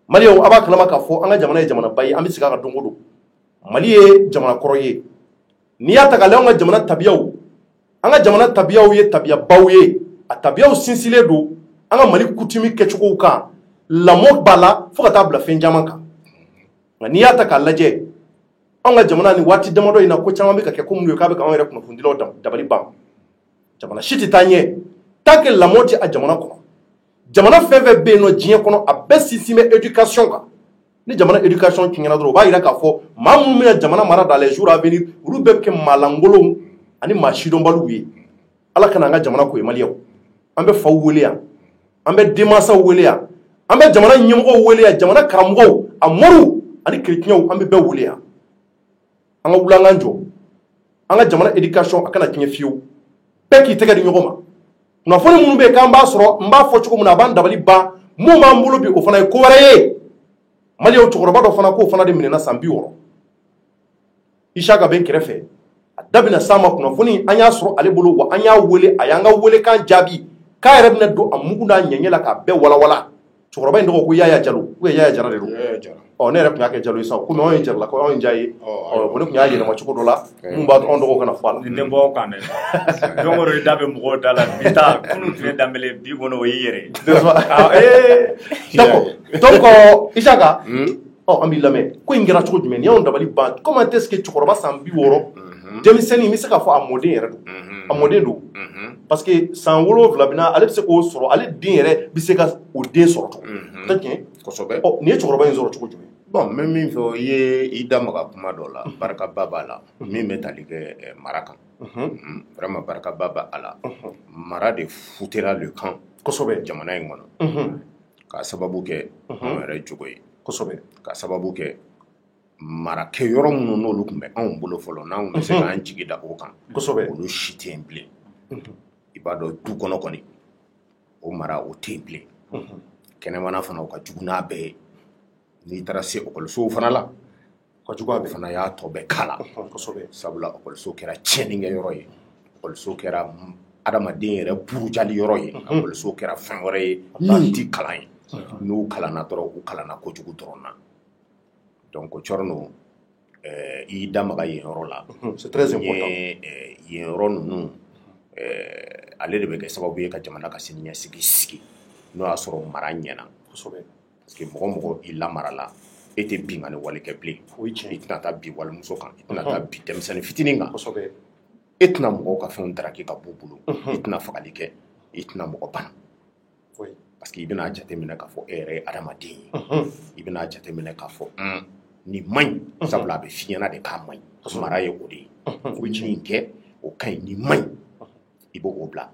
maliyɛnw a b'a kalama k'a fɔ an ka jamana ye jamanaba ye an bɛ segin a kan don o don Mali ye jamana kɔrɔ ye n'i y'a ta k'a lajɛ an ka jamana tabiyaw ye tabiyabaw ye a tabiyaw sinsinlen don an ka Mali coutume kɛcogow kan lamɔ b'a la fo ka taa bila fɛn caman kan nka n'i y'a ta k'a lajɛ an ka jamana ni waati damadɔ in na ko caman bɛ ka kɛ ko minnu ye k'a bɛ k'an yɛrɛ kunnafonidilaw dabali ban jamana si tɛ taa ɲɛ tant que lamɔ tɛ a jamana kɔnɔ jamana fɛn fɛn bɛ yen nɔ diɲɛ kɔnɔ a bɛɛ sinsin bɛ éducation kan ni jamana éducation tiɲɛna dɔrɔn o b'a yira k'a fɔ maa minnu bɛna jamana mara dans les jours à venir olu bɛɛ bɛ kɛ maa lankolonw ani maa sidɔnbaliw ye Ala kana an ka jamana ko ye maliyɛnw an bɛ faw wele yan an bɛ denmansaw wele yan an bɛ jamana ɲɛmɔgɔw wele yan jamana karamɔgɔw a mɔriw ani kerecɛnw an bɛ bɛɛ wele yan an ka wuli an k'an jɔ an ka jamana éducation a kana tiɲɛ fiyewu bɛɛ k'i tɛgɛ di ɲɔgɔn ma kunnafoni minnu bɛ yen k'an b'a sɔrɔ n b'a fɔ cogo min na a b'an dabali ban mun b'an bolo bi o fana ye ko wɛrɛ ye maliyɛnw cɛkɔrɔba dɔ fana k'o fana de minɛna san 60 Isaka bɛ n kɛrɛfɛ a da bɛna s'a ma kunnafoni an y'a sɔrɔ ale bolo wa an y'a wele a y'an ka welekan jaabi k'a yɛrɛ bɛna don a mugu n'a ɲɛɲɛ la k'a bɛɛ walawala cɛkɔrɔba in tɔgɔ ko Yaya Jalo ou bien Yaya Jara de don ne yɛrɛ tun y'a kɛ Jalo ye sa komi anw ye Jaralakaw anw ye Nja ye ne tun y'a yɛlɛma cogo dɔ la mun b'a to anw tɔgɔ kana fɔ a la
nin tɛ bɔ kan dɛ don o don i da bɛ mɔgɔw da la bi ta kunun tun ye danbele bi kɔnɔ o y'i yɛrɛ
d'accord donc Isaka an b'i lamɛn ko in kɛra cogo jumɛn ni y'anw dabali ban comment est-ce que cɛkɔrɔba san 60 denmisɛnnin n bɛ se k'a fɔ a mɔden yɛrɛ don a mɔden don parce que san 7 bɛ na ale bɛ se k'o sɔrɔ ale den yɛrɛ bɛ se ka o den sɔrɔ cogo tɛ tiɲɛ
kosɛbɛ
nin ye cɛkɔrɔba in sɔrɔ cogo jumɛn
bon n bɛ min fɔ i ye i da maga kuma dɔ la barikaba b'a la min bɛ tali kɛ mara kan vraiment barikaba b'a la mara de futera le camp
kosɛbɛ
jamana in kɔnɔ k'a sababu kɛ anw yɛrɛ jogo ye
kosɛbɛ
k'a sababu kɛ marakɛ yɔrɔ minnu n'olu tun bɛ anw bolo fɔlɔ n'anw bɛ se k'an jigi da o kan
kosɛbɛ
olu si tɛ yen bilen i b'a dɔn du kɔnɔ kɔni o mara o tɛ yen bilen kɛnɛmana fana o ka jugu n'a bɛɛ ye n'i taara se okɔlisow fana la
kojugu a bɛ
fana y'a tɔ bɛɛ kala
kosɛbɛ
sabula okɔliso kɛra tiɲɛnikɛ yɔrɔ ye okɔliso kɛra adamaden yɛrɛ burujali yɔrɔ ye okɔliso kɛra fɛn wɛrɛ ye min ti kalan ye n'u kalanna dɔrɔn u kalanna kojugu dɔrɔn na donc Tchorno i damaga yen yɔrɔ la
c'est très important
yen yɔrɔ ninnu ale de bɛ kɛ sababu ye ka jamana ka siniɲɛsigi sigi n'o y'a sɔrɔ mara ɲɛna
kosɛbɛ
parce que mɔgɔ mɔgɔ i lamara la e tɛ binkani wale kɛ bilen
o ye tiɲɛ
i tɛna taa bi walimuso kan i tɛna taa bi denmisɛnnin fitinin kan
kosɛbɛ
e tɛna mɔgɔw ka fɛnw daraki ka b'u bolo i tɛna fagali kɛ i tɛna mɔgɔ bana parce que i bɛna jateminɛ k'a fɔ e yɛrɛ ye adamaden ye i bɛna jateminɛ k'a fɔ nin man ɲi sabula a bɛ f'i ɲɛna de k'a man ɲi mara ye o de ye o bɛ min kɛ o ka ɲi nin man ɲi i b'o bila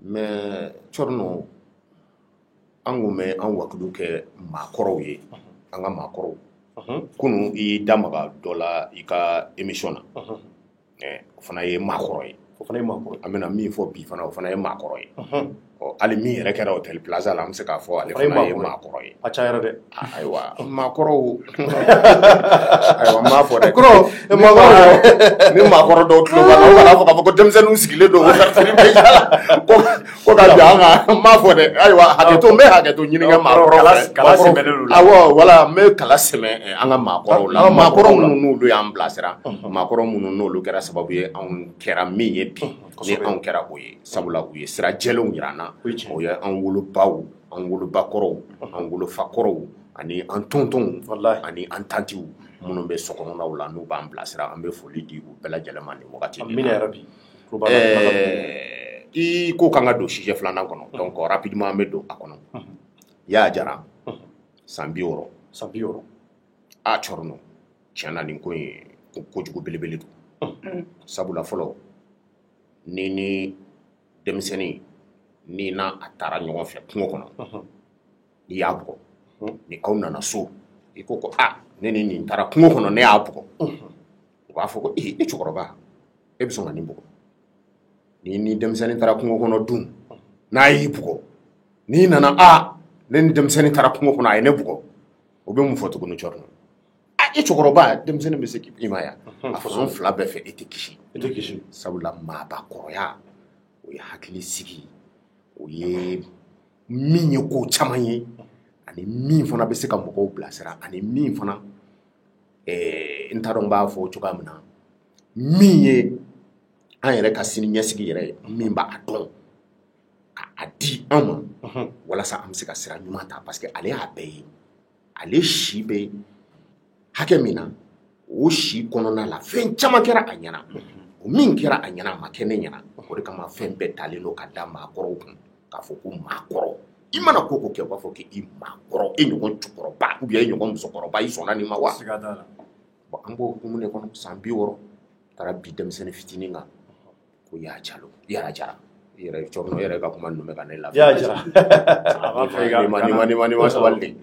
mais Tchorno an kun bɛ an wakiliw kɛ maakɔrɔw ye an ka maakɔrɔw kunun i damaga dɔ la i ka émission na o fana ye maakɔrɔ ye an bɛna min fɔ bi fana o fana ye maakɔrɔ ye hali min yɛrɛ kɛra Hotel Plaza la an bɛ se k'a fɔ ale fana ye maakɔrɔ ye
a cayara dɛ
ayiwa maakɔrɔw ayiwa n m'a fɔ dɛ ni maakɔrɔ dɔw tulo b'a la u kana fɔ k'a fɔ ko denmisɛnninw sigilen don ko ka jɔ an kan n m'a fɔ dɛ ayiwa hakɛto n bɛ hakɛto ɲini kɛ maakɔrɔw fɛ awɔ wala n bɛ kala sɛmɛ an ka maakɔrɔw la maakɔrɔ minnu n'olu y'an bilasira maakɔrɔ minnu n'olu kɛra sababu ye anw kɛra min ye bi ni anw kɛra o ye sabula u ye sira jɛlenw yira an na o ye an wolobaw an wolobakɔrɔw an wolofakɔrɔw ani an tontonw ani an tantiw minnu bɛ sokɔnɔnaw la n'u b'an bilasira an bɛ foli di u bɛɛ lajɛlen ma nin wagati in na i ko k'an ka don sujet filanan kɔnɔ donc rapidement an bɛ don a kɔnɔ Yaya Jara san 60 a Tchorno tiɲɛna nin ko in kojugu belebele don sabula fɔlɔ ni denmisɛnnin ni n'a a taara ɲɔgɔn fɛ kungo kɔnɔ n'i y'a bugɔ ni aw nana so i ko ne ni nin taara kungo kɔnɔ ne y'a bugɔ u b'a fɔ ko i cɛkɔrɔba e bɛ sɔn ka nin bugɔ ni denmisɛnnin taara kungo kɔnɔ dun n'a y'i bugɔ n'i nana ne ni denmisɛnnin taara kungo kɔnɔ a ye ne bugɔ o bɛ mun fɔ tuguni Tchorno i cɛkɔrɔba denmisɛnnin bɛ se k'i ma yan a fɔ an fila bɛɛ fɛ e tɛ kisi sabula maabakɔrɔya o ye hakili sigi o ye min ye ko caman ye ani min fana bɛ se ka mɔgɔw bilasira ani min fana n t'a dɔn n b'a fɔ cogoya min na min ye an yɛrɛ ka sini ɲɛsigi yɛrɛ ye min b'a dɔn k'a di an ma walasa an bɛ se ka sira ɲuman ta parce que ale y'a bɛɛ ye ale si bɛ hakɛ min na o si kɔnɔna la fɛn caman kɛra a ɲɛna o min kɛra a ɲɛna a ma kɛ ne ɲɛna o de kama fɛn bɛɛ talen don ka da maakɔrɔw kun k'a fɔ ko maakɔrɔ i mana ko ko kɛ u b'a fɔ k'i maakɔrɔ e ɲɔgɔn cɛkɔrɔba ou bien e ɲɔgɔn musokɔrɔba i sɔnna nin ma wa bon an b'o hukumu de kɔnɔ san 60 taara bi denmisɛnnin fitinin kan ko Yaya Jara i yɛrɛ Tchorno yɛrɛ ka kuma ninnu bɛ ka ne lafiya
Yaya Jara
ni ma sabali de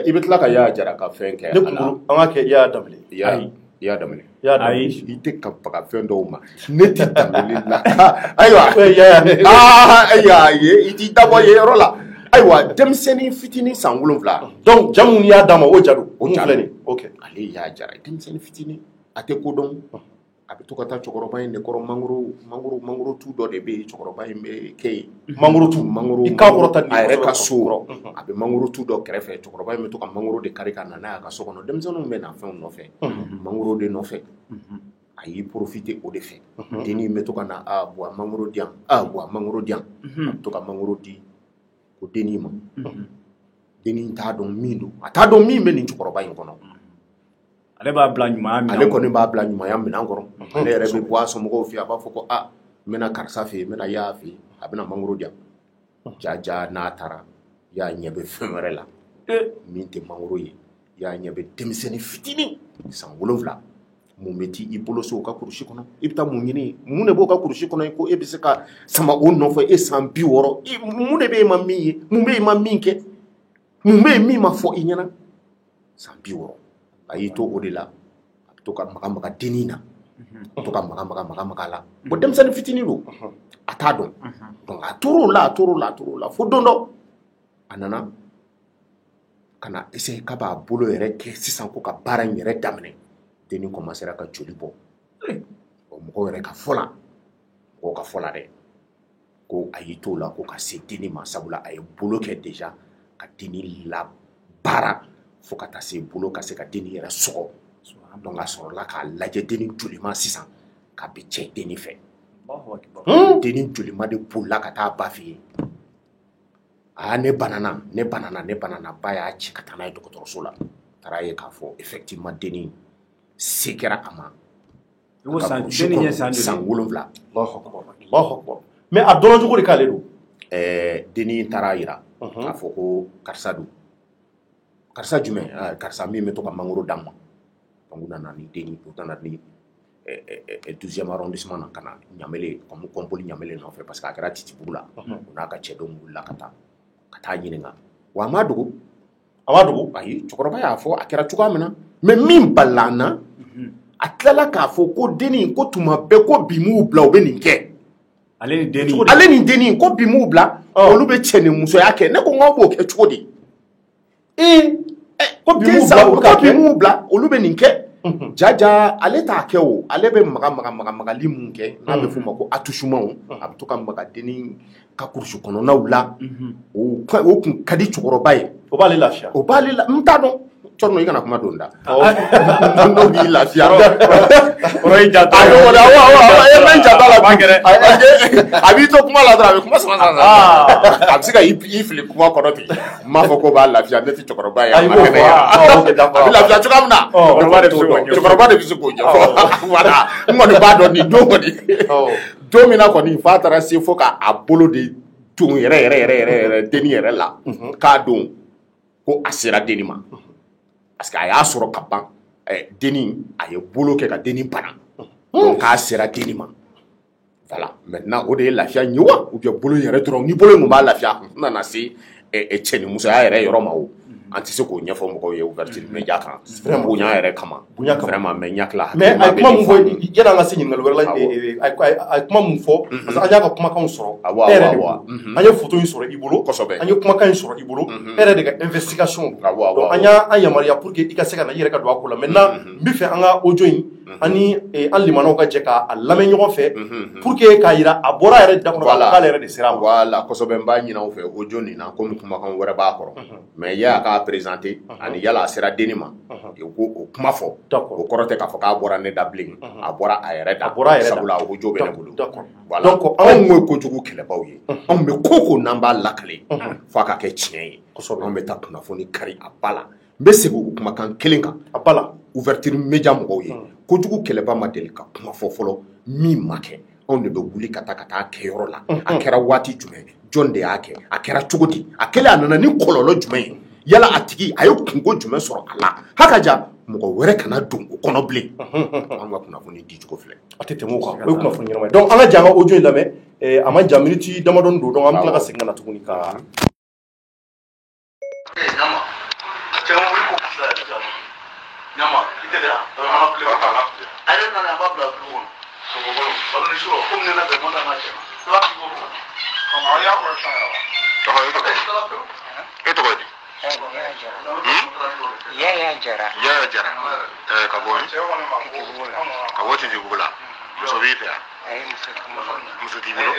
i bɛ tila ka Yaya Jara ka fɛn kɛ
ne kun an ka kɛ Yaya Danbɛlɛ
Yaya Danbɛlɛ
ayi
i tɛ ka baga fɛn dɔw ma ne tɛ Danbɛlɛ la ayiwa i t'i dabɔ yen yɔrɔ la ayiwa denmisɛnnin fitinin san 7
donc jamu ni y'a d'a ma o jadu o filɛ nin ok
ale Yaya Jara denmisɛnnin fitinin a tɛ kodɔn a bɛ to ka taa cɛkɔrɔba in de kɔrɔ mangoro tu dɔ de bɛ yen cɛkɔrɔba in bɛ kɛ yen mangoro
i k'a kɔrɔta
a yɛrɛ ka so a bɛ mangoro tu dɔ kɛrɛfɛ cɛkɔrɔba in bɛ to ka mangoro de kari ka na n'a y'a ka so kɔnɔ denmisɛnninw bɛ na fɛnw nɔfɛ mangoro de nɔfɛ a y'i profiter o de fɛ dennin bɛ to ka na bu a mangoro di yan bu a mangoro di yan a bɛ to ka mangoro di o dennin ma dennin t'a dɔn min don a t'a dɔn min bɛ nin cɛkɔrɔba in kɔnɔ
ale b'a bila ɲumanya minɛn
ale kɔni b'a bila ɲumanya minɛn kɔrɔ ale yɛrɛ bɛ bɔ a somɔgɔw fɛ a b'a fɔ ko n bɛna karisa fɛ yen n bɛna Yaya fɛ yen a bɛna mangoro di yan ja n'a taara Yaya ɲɛ bɛ fɛn wɛrɛ la min tɛ mangoro ye Yaya ɲɛ bɛ denmisɛnnin fitinin san 7 mun bɛ t'i bolo so o ka kurusi kɔnɔ i bɛ taa mun ɲini mun de b'o ka kurusi kɔnɔ ko e bɛ se ka sama o nɔfɛ e san 60 mun de bɛ e ma min ye mun bɛ e ma min kɛ mun bɛ e min ma fɔ i ɲɛna san 60 a y'i to o de la a bɛ to ka maga dennin na a bɛ to ka maga la bon denmisɛnnin fitinin don a t'a dɔn donc a tor'o la fo don dɔ a nana kana essayer ka b'a bolo yɛrɛ kɛ sisan ko ka baara in yɛrɛ daminɛ denni commencera ka joli bɔ mɔgɔw yɛrɛ ka fɔ la mɔgɔw ka fɔ la dɛ ko a y'i t'o la ko ka se denni ma sabula a ye bolo kɛ déjà ka denni la baara fo ka taa se bolo ka se ka denni yɛrɛ sɔgɔ donc a sɔrɔla k'a lajɛ denni jolima sisan k'a bɛ cɛ denni fɛ denni jolima de bolila ka taa ba fɛ yen ne banana ba y'a ci ka taa n'a ye dɔgɔtɔrɔso la taara ye k'a fɔ effectivement denni se kɛra a ma san 7
mais a dɔn cogo de k'ale don
denni taara yira k'a fɔ ko karisa don karisa jumɛn karisa min bɛ to ka mangoro d'a ma donc u nana ni denni u nana ni 12e arrondissement na ka na Ɲamele comme Kɔnpoli Ɲamele nɔfɛ parce que a kɛra Titibugu la u n'a ka cɛdenw wulila ka taa ɲininka wa a ma dogo ayi cɛkɔrɔba y'a fɔ a kɛra cogoya min na mais min balila an na a tilala k'a fɔ ko denni ko tuma bɛɛ ko bi m'u bila u bɛ nin kɛ ale ni denni ko bi m'u bila olu bɛ cɛ ni musoya kɛ ne ko n k'aw b'o kɛ cogo di ko bi m'u bila olu bɛ nin kɛ jaja ale t'a kɛ o ale bɛ magali mun kɛ n'a bɛ f'o ma ko attouchement a bɛ to ka maga denni ka kurusi kɔnɔnaw la o kun ka di cɛkɔrɔba ye
o b'ale lafiya
n t'a dɔn cɔrɔ i kana kuma don da n'o b'i lafiya
o ye jata
ye fɛn jata la a b'i to kuma la dɔrɔn a bɛ kuma sama a bɛ se ka i fili kuma kɔnɔ ten n m'a fɔ ko b'a lafiya ne tɛ cɛkɔrɔba ye a ma kɛnɛ a bɛ lafiya cogoya min na cɛkɔrɔba de bɛ se k'o ɲɛfɔ voilà n kɔni b'a dɔn nin don kɔni don min na kɔni f'a taara se fo k'a bolo de tun yɛrɛ denni yɛrɛ la k'a don ko a sera denni ma parce que a y'a sɔrɔ ka ban denni a ye bolo kɛ ka denni bana donc k'a sera denni ma voilà maintenant o de ye lafiya ɲɛ wa ou bien bolo yɛrɛ dɔrɔn ni bolo in tun b'a lafiya n nana se cɛ ni musoya yɛrɛ yɔrɔ ma o an tɛ se k'o ɲɛfɔ mɔgɔw ye ouverture média kan bonya yɛrɛ kama vraiment mais ɲakila
mais a ye kuma mun fɔ yanni an ka se ɲininkali wɛrɛ la a ye kuma mun fɔ parce que an y'a ka kumakanw sɔrɔ e yɛrɛ de bolo an ye photo in sɔrɔ i bolo
kosɛbɛ
an ye kumakan in sɔrɔ i bolo e yɛrɛ de ka investigation donc an y'a yamaruya pour que i ka se ka na i yɛrɛ ka don a ko la maintenant n bɛ fɛ an ka audio in ani an limanaw ka jɛ k'a lamɛn ɲɔgɔn fɛ pour que k'a yira a bɔra yɛrɛ da kɔnɔ k'ale yɛrɛ de sera ma
voilà kosɛbɛ n b'a ɲini aw fɛ audio nin na komi kumakan wɛrɛ b'a kɔrɔ mais y'a k'a présenter ani yala a sera denni ma u ko o kuma fɔ o kɔrɔ tɛ k'a fɔ k'a bɔra ne da bilen a bɔra a yɛrɛ da sabula audio bɛ ne bolo voilà anw ye kojugu kɛlɛbaw ye anw bɛ ko ko n'an b'a lakale f'a ka kɛ tiɲɛ ye anw bɛ taa kunnafoni kari a ba la n bɛ segin o kumakan kelen kan a ba la ouverture média mɔgɔw ye kojugu kɛlɛba ma deli ka kuma fɔ fɔlɔ min ma kɛ anw de bɛ wuli ka taa kɛ yɔrɔ la a kɛra waati jumɛn jɔn de y'a kɛ a kɛra cogo di a kɛlen a nana ni kɔlɔlɔ jumɛn ye yala a tigi a ye kungo jumɛn sɔrɔ a la hakaja mɔgɔ wɛrɛ kana don o kɔnɔ bilen an ka kunnafoni di cogo filɛ a tɛ tɛmɛ o kan o ye kunnafoni ɲɛnama ye donc an ka jɛ an ka audio in lamɛn a ma jan miniti damadɔni don donc an bɛ tila ka segin ka na tuguni ka
Nyama, ite de la, ama kule ba. Ale na na ba bla ku. So go go. Ba ni sure, ko ni na de mo na ma chema. So a ki go. Ama ya ko sa ya. To ha ito. Ito ko di. Ya jara. Ka bo ni. Ka bo ti bugula. Muso bi fe. Muso ti bulo.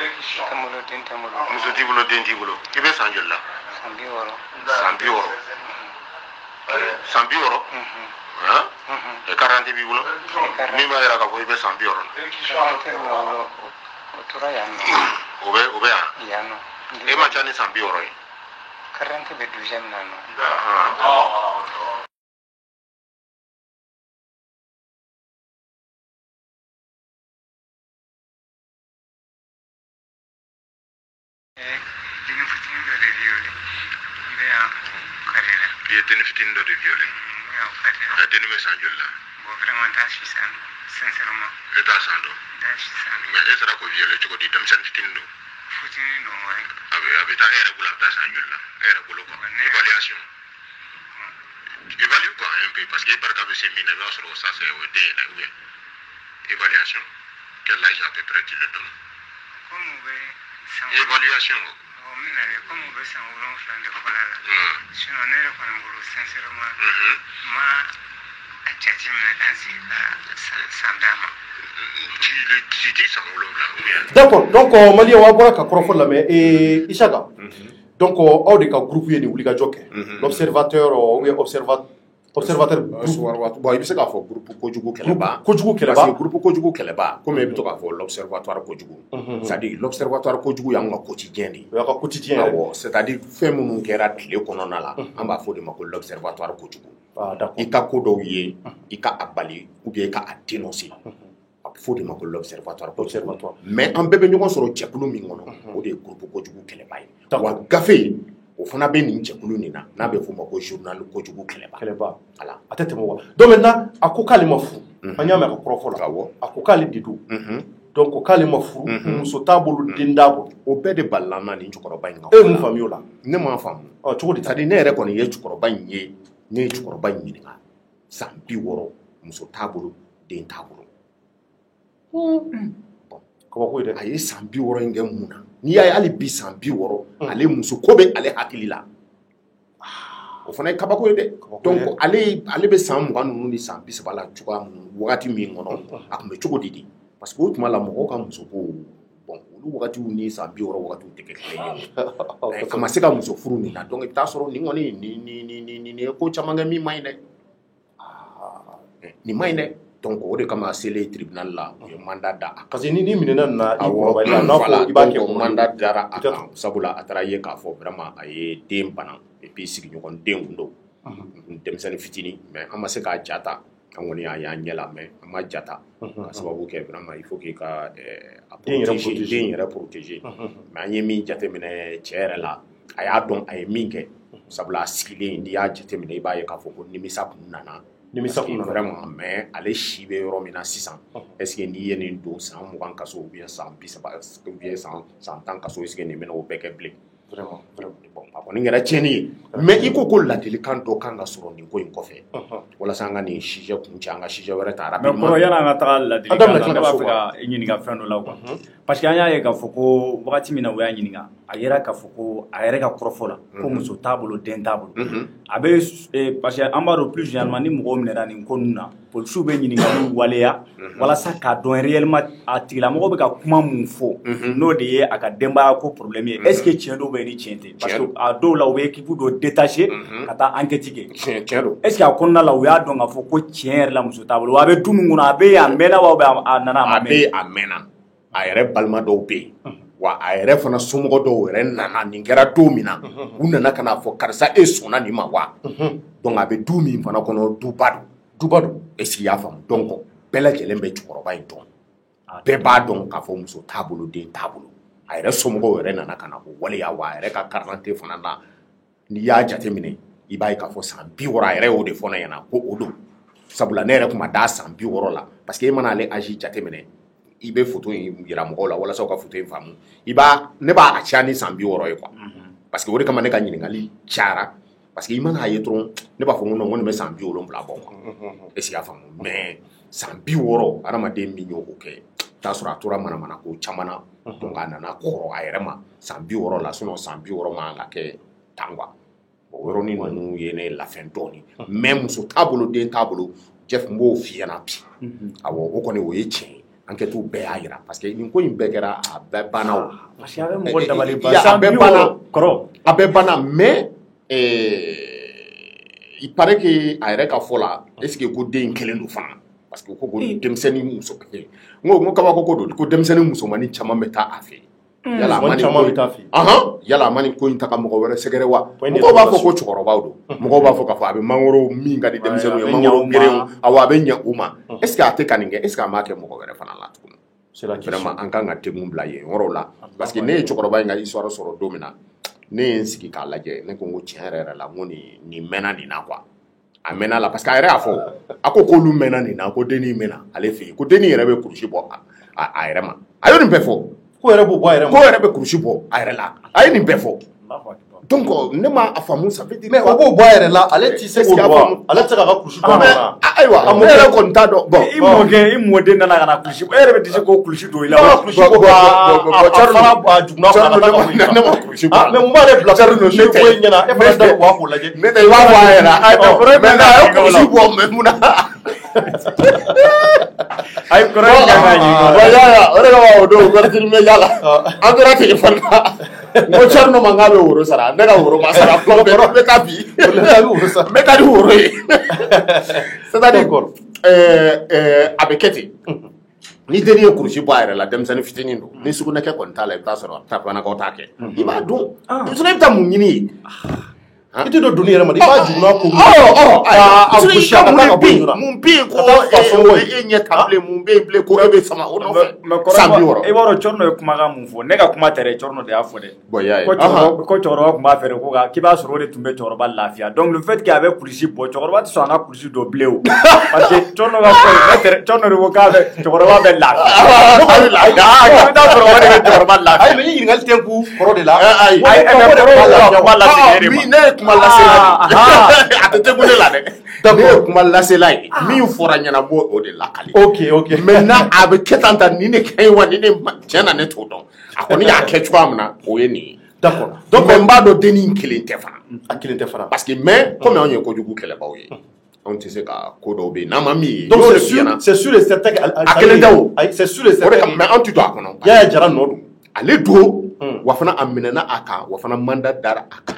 Muso ti bulo. Ibe sanjola. Sambi oro. E 40 bi bulo mi ma era ka ko ibe sambi oro obe ya no e ma chani sambi oro 40 be 12e nano Deni fitin do de violé. Deni me sanjola. Bon vraiment tachi san sincèrement. Eta sando. Tachi san. Mais est sera ko violé to di dem san fitin do. Fitin no ouais. Abe ta era bula ta sanjola. Era bulo ko. Évaluation. Évalue quoi un peu parce que par cas c'est mine va sur ça c'est au dé là oui. Évaluation. Quel âge à peu près tu le donnes? Comme évaluation.
D'accord, donc Mali wa bora ka korofo la mais Ishaga. Donc aw de ka groupe ye ni wuli ka jokke. L'observateur ou observateur
bon il se k'a fɔ groupe kojugu kɛlɛba
kojugu kɛlɛba
parce que groupe kojugu kɛlɛba comme i bɛ to k'a fɔ l'observatoire kojugu c'est-à-dire l'observatoire kojugu y'an ka quotidien de ye
o y'a ka quotidien
awɔ c'est-à-dire fɛn minnu kɛra tile kɔnɔna la an b'a fɔ de ma ko l'observatoire kojugu i ka ko dɔw ye i ka a bali ou bien i ka a dénoncer a bɛ fɔ de ma ko l'observatoire kojugu mais an bɛɛ bɛ ɲɔgɔn sɔrɔ jɛkulu min kɔnɔ o de ye groupe kojugu kɛlɛba ye wa gafe o fana bɛ nin jɛkulu nin na n'a bɛ f'o ma ko journal kojugu kɛlɛba ala
a tɛ tɛmɛ wa donc maintenant a ko k'ale ma furu an y'a mɛn a ka kɔrɔfɔ la a ko k'ale de don donc k'ale ma furu muso t'a bolo den t'a bolo
o bɛɛ de balila n na nin cɛkɔrɔba in kan
e ye mun faamuya o la
ne m'a faamu
cogo di
c'est-à-dire ne yɛrɛ kɔni ye cɛkɔrɔba in ye ne ye cɛkɔrɔba in ɲininka san 60 muso t'a bolo den t'a bolo
kabako ye dɛ
a ye san 60 in kɛ mun na n'i y'a ye hali bi san 60 ale muso ko bɛ ale hakili la o fana ye kabako ye dɛ donc ale bɛ san 20 ninnu ni san 30 la cogoya min wagati min kɔnɔ a tun bɛ cogo di parce que o tuma la mɔgɔw ka muso ko bon olu wagatiw ni san 60 wagatiw tɛ kɛ kelen ye a ma se ka muso furu nin na donc i bɛ taa sɔrɔ nin kɔni nin ye ko caman kɛ min ma ɲi dɛ nin ma ɲi dɛ donc o de kama a selen tribunal la u ye mandat da
parce que ni minɛna nin na i kɔrɔbayali la n'a fɔ i b'a kɛ
mandat dara a kan sabula a taara ye k'a fɔ vraiment a ye den bana et puis sigiɲɔgɔn den kun don denmisɛnnin fitinin mais an ma se k'a ja ta an kɔni y'an ɲɛ la mais an ma ja ta ka sababu kɛ vraiment il faut k'i ka den yɛrɛ protéger mais an ye min jateminɛ cɛ yɛrɛ la a y'a dɔn a ye min kɛ sabula a sigilen n'i y'a jateminɛ i b'a ye k'a fɔ ko nimisa kun nana vraiment mais ale si bɛ yɔrɔ min na sisan est ce que n'i ye nin don san 20 kaso ou bien san 30 ou bien san 10 kaso est ce que nin bɛna o bɛɛ kɛ bilen vraiment bon a kɔni kɛra tiɲɛni ye mais i ko ladilikan dɔ kan ka sɔrɔ nin ko in kɔfɛ walasa an ka nin sujet kun cɛ an ka sujet wɛrɛ ta
mais kɔrɔ yanni an ka taga ladilikan la ne b'a fɛ ka ɲininka fɛn dɔ la quoi parce que an y'a ye k'a fɔ ko wagati min na u y'a ɲininka a yera k'a fɔ ko a yɛrɛ ka kɔrɔfɔ la ko muso t'a bolo den t'a bolo a bɛ parce que an b'a dɔn plus généralement ni mɔgɔw minɛra nin ko ninnu na polisiw bɛ ɲininkaliw waleya walasa k'a dɔn réellement a tigilamɔgɔ bɛ ka kuma mun fɔ n'o de ye a ka denbaya ko problème ye est ce que tiɲɛ dɔw bɛ yen ni tiɲɛ tɛ parce que a dɔw la u bɛ équipe dɔ détaché ka taa enquête kɛ est ce que a kɔnɔna la u y'a dɔn k'a fɔ ko tiɲɛ yɛrɛ la muso t'a bolo wa a bɛ du min kɔnɔ a bɛ yen a mɛnna wa a nana a mɛn
a mɛnna a yɛrɛ balima dɔw bɛ yen wa a yɛrɛ fana somɔgɔ dɔw yɛrɛ nana nin kɛra don min na u nana ka n'a fɔ karisa e sɔnna nin ma wa donc a bɛ du min fana kɔnɔ duba don est ce que i y'a faamu donc bɛɛ lajɛlen bɛ cɛkɔrɔba in dɔn bɛɛ b'a dɔn k'a fɔ muso t'a bolo den t'a bolo a yɛrɛ somɔgɔw yɛrɛ nana ka na o waleya wa a yɛrɛ ka carte d'identité fana na n'i y'a jateminɛ i b'a ye k'a fɔ san 60 a yɛrɛ y'o de fɔ ne ɲɛna ko o don sabula ne yɛrɛ tun ma da san 60 la parce que e mana ale âge jateminɛ i bɛ photo in yira mɔgɔw la walasa u ka photo in faamu ne b'a caya ni san 60 ye quoi parce que o de kama ne ka ɲininkali cayara parce que i mana ye dɔrɔn ne b'a fɔ n ko nin bɛ san 70 bɔ quoi est ce que i y'a faamu mais san 60 adamaden min y'o kɛ t'a sɔrɔ a tora manamana ko caman na donc a nana kɔrɔ a yɛrɛ ma san 60 la sinon san 60 man ka kɛ tan quoi o yɔrɔnin ninnu ye ne lafɛn dɔɔni mais muso t'a bolo den t'a bolo Jeff n b'o f'i ɲɛna bi awɔ o kɔni o ye tiɲɛ ye enquête bɛɛ y'a yira parce que nin ko in bɛɛ kɛra a bɛɛ banna o
parce que a bɛ mɔgɔ dabali ban san 60 kɔrɔ
a bɛɛ banna mais il paraît que a yɛrɛ ka fɔ la est ce que ko den kelen don fana parce que ko denmisɛnnin muso n ko kabako ko don ko denmisɛnnin musomanin caman bɛ taa a fɛ yala a ma nin ko in ta ka mɔgɔ wɛrɛ sɛgɛrɛ wa mɔgɔw b'a fɔ ko cɛkɔrɔbaw don mɔgɔw b'a fɔ k'a fɔ a bɛ mangoro min ka di denmisɛnninw ye mangoro gerenw awɔ a bɛ ɲɛ u ma est ce que a tɛ ka nin kɛ est ce que a m'a kɛ mɔgɔ wɛrɛ fana la tuguni vraiment an kan ka temu bila yen yɔrɔ la parce que ne ye cɛkɔrɔba in ka histoire sɔrɔ don min na ne ye n sigi k'a lajɛ ne ko n ko tiɲɛ yɛrɛ yɛrɛ la n ko nin mɛnna nin na quoi a mɛnna la parce que a yɛrɛ y'a fɔ a ko k'olu mɛnna nin na ko dennin mɛnna ale fɛ yen ko dennin yɛrɛ bɛ kurusi bɔ a yɛrɛ ma a ye nin bɛɛ fɔ ko yɛrɛ bɛ kurusi bɔ a yɛrɛ la a ye nin bɛɛ fɔ donc ne ma a faamu ça veut dire mais
o b'o bɔ a yɛrɛ la ale tɛ se k'o bɔ ale tɛ se k'a ka kurusi bɔ a
ayiwa ne yɛrɛ kɔni t'a dɔn bon
i mɔden nana ka na kulusi e yɛrɛ bɛ disi ko kulusi don i la
kulusi ko juguna ne ma kulusi mais mun b'ale bila cari no ne ko ɲɛna e fana da wa ko lajɛ
ne tɛ i b'a fɔ a yɛrɛ mais n'a ye kulusi bɔ mais mun na
ayi kɔrɔ in kan ka ɲininka
o de kama o don ouverture média la an tora téléphone na n ko Thierno ma k'a bɛ woro sara ne ka woro ma sara fɔlɔ n bɛ taa bi n bɛ taa ni woro ye c'est-à-dire a bɛ kɛ ten ni denni ye kurusi bɔ a yɛrɛ la denmisɛnnin fitinin don ni sugunɛkɛ kɔni t'a la i bɛ taa sɔrɔ tabanakaw t'a kɛ i b'a dɔn i bɛ taa mun ɲini ye
i tɛ don dunni yɛrɛ ma i b'a juguna ko
mun bɛ yen ko e ɲɛ ta bilen mun bɛ yen bilen ko e bɛ sama o nɔfɛ san 60
i b'a dɔn Thierno ye kumakan mun fɔ ne ka kuma tɛ dɛ Thierno de y'a fɔ dɛ ko cɛkɔrɔba tun b'a fɛ ko k'i b'a sɔrɔ o de tun bɛ cɛkɔrɔba lafiya donc le fait que a bɛ kulusi bɔ cɛkɔrɔba tɛ sɔn an ka kulusi dɔ bilen o parce que Thierno ka fɔ Thierno de ko k'a bɛ cɛkɔrɔba bɛ lafiya i bɛ taa sɔrɔ o de bɛ cɛkɔrɔba lafiya
ayi mais i ɲininkali tɛ ku kɔrɔ de la
kuma lasela a tɛ tegu ne la dɛ ne ye kuma lasela ye min fɔra ɲɛnabɔ o de lakali
ok
maintenant a bɛ kɛ tan ni ne ka ɲi wa ni ne tiɲɛ na ne t'o dɔn a kɔni y'a kɛ cogoya min na o ye nin ye
d'accord
donc n b'a dɔn denni in kelen tɛ fana
a kelen tɛ fana
parce que mais comme anw ye kojugu kɛlɛbaw ye anw tɛ se ka ko dɔw bɛ yen n'an ma min ye
donc c'est sûr et certain que
a kelen tɛ o
c'est sûr et certain
mais anw tɛ don a kɔnɔ
Yaya Jara nɔ don
ale don wa fana a minɛna a kan wa fana mandat dara a kan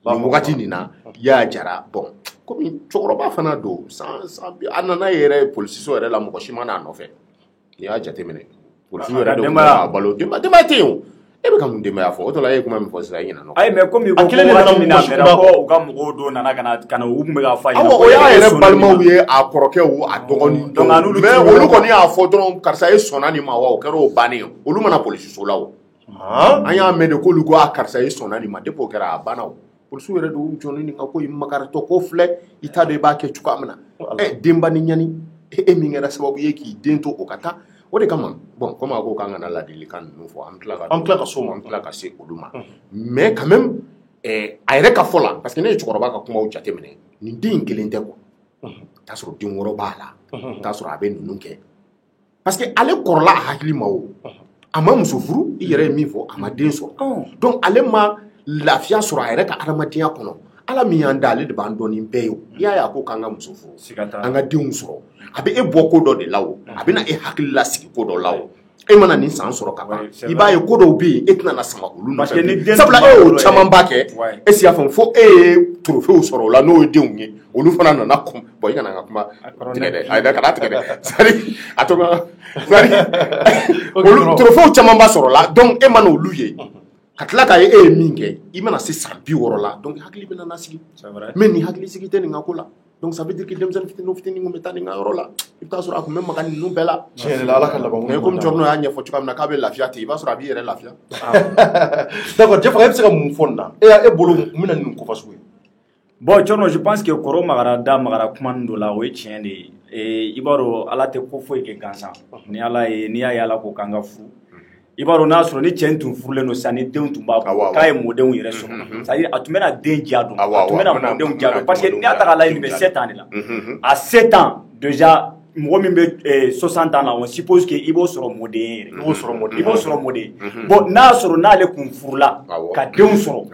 nin wagati nin na Yaya Jara bon komi cɛkɔrɔba fana don a nana yɛrɛ polisiso yɛrɛ la mɔgɔ si ma n'a nɔfɛ n'i y'a jateminɛ polisiw yɛrɛ de b'a balo denbaya tɛ yen o e bɛ ka mun denbaya fɔ o tɔ la e ye kuma min fɔ sisan e ɲinɛ nɔ
ayi mais komi ko wagati min na mɛra ko u ka mɔgɔw don nana ka na u tun bɛ k'a fɔ a ɲɛna
o y'a yɛrɛ balimaw ye a kɔrɔkɛw a dɔgɔnin dɔn mais olu kɔni y'a fɔ dɔrɔn karisa e sɔnna nin ma wa o kɛra o bannen ye olu mana polisiso la o an y'a mɛn de k'olu ko a karisa e sɔnna nin ma depuis o kɛra a banna o polisiw yɛrɛ de y'u jɔlen nin kan ko makaritɔ ko filɛ i t'a dɔn i b'a kɛ cogoya min na denba ni ɲani e min kɛra sababu ye k'i den to o ka taa o de kama bon comme a ko k'an kana ladilikan ninnu fɔ an tila ka so ma an tila ka se olu ma mais quand même a yɛrɛ ka fɔ la parce que ne ye cɛkɔrɔba ka kumaw jateminɛ nin den in kelen tɛ quoi t'a sɔrɔ den wɔɔrɔ b'a la t'a sɔrɔ a bɛ ninnu kɛ parce que ale kɔrɔla a hakili ma o a ma muso furu i yɛrɛ ye min fɔ a ma den sɔrɔ donc ale ma lafiya sɔrɔ a yɛrɛ ka adamadenya kɔnɔ ala min y'an da ale de b'an dɔn nin bɛɛ ye o i y'a ye a ko k'an ka muso furu an ka denw sɔrɔ a bɛ e bɔ ko dɔ de la o a bɛ na e hakili lasigi ko dɔ la o e mana nin san sɔrɔ ka ban i b'a ye ko dɔw bɛ yen e tɛna na sama olu nɔfɛ sabula e y'o camanba kɛ e si y'a faamu fo e ye torofew sɔrɔ o la n'o ye denw ye olu fana nana kun bon i kana n ka kuma tigɛ dɛ ayi dɛ kana tigɛ dɛ sari a to ka sari olu torofew camanba sɔrɔ la donc e mana olu ye ka tila k'a ye e ye min kɛ i mana se san 60 la donc hakili bɛ na sigi mais ni hakili sigi tɛ nin ka ko la donc ça veut dire que denmisɛnnin fitinin kun bɛ taa nin ka yɔrɔ la i bɛ taa sɔrɔ a kun bɛ maga ninnu bɛɛ la
tiɲɛ la ala ka laban
mais comme Thierno y'a ɲɛfɔ cogoya min na k'a bɛ lafiya ten i b'a sɔrɔ a b'i yɛrɛ lafiya
d'accord Jɛfaga e bɛ se ka mun fɔ nin na e bolo mun bɛna nin ko fasugu ye
bon Thierno je pense que kɔrɔ magara kuma nin dɔ la o ye tiɲɛ de ye i b'a dɔn ala tɛ ko foyi kɛ gansan ni y'a ye ala ko k'an ka furu i b'a dɔn n'a sɔrɔ ni cɛ tun furulen don sisan ni denw tun b'a bolo k'a ye mɔdenw yɛrɛ sɔrɔ c'est-à-dire a tun bɛna den diya dɔn a tun bɛna mɔdenw diya dɔn parce que n'i y'a ta k'a lajɛ nin bɛ 7 ans de la à 7 ans déjà mɔgɔ min bɛ 60 ans la on suppose que i b'o sɔrɔ mɔden ye yɛrɛ i b'o sɔrɔ mɔden bon n'a sɔrɔ n'ale kun furula ka denw sɔrɔ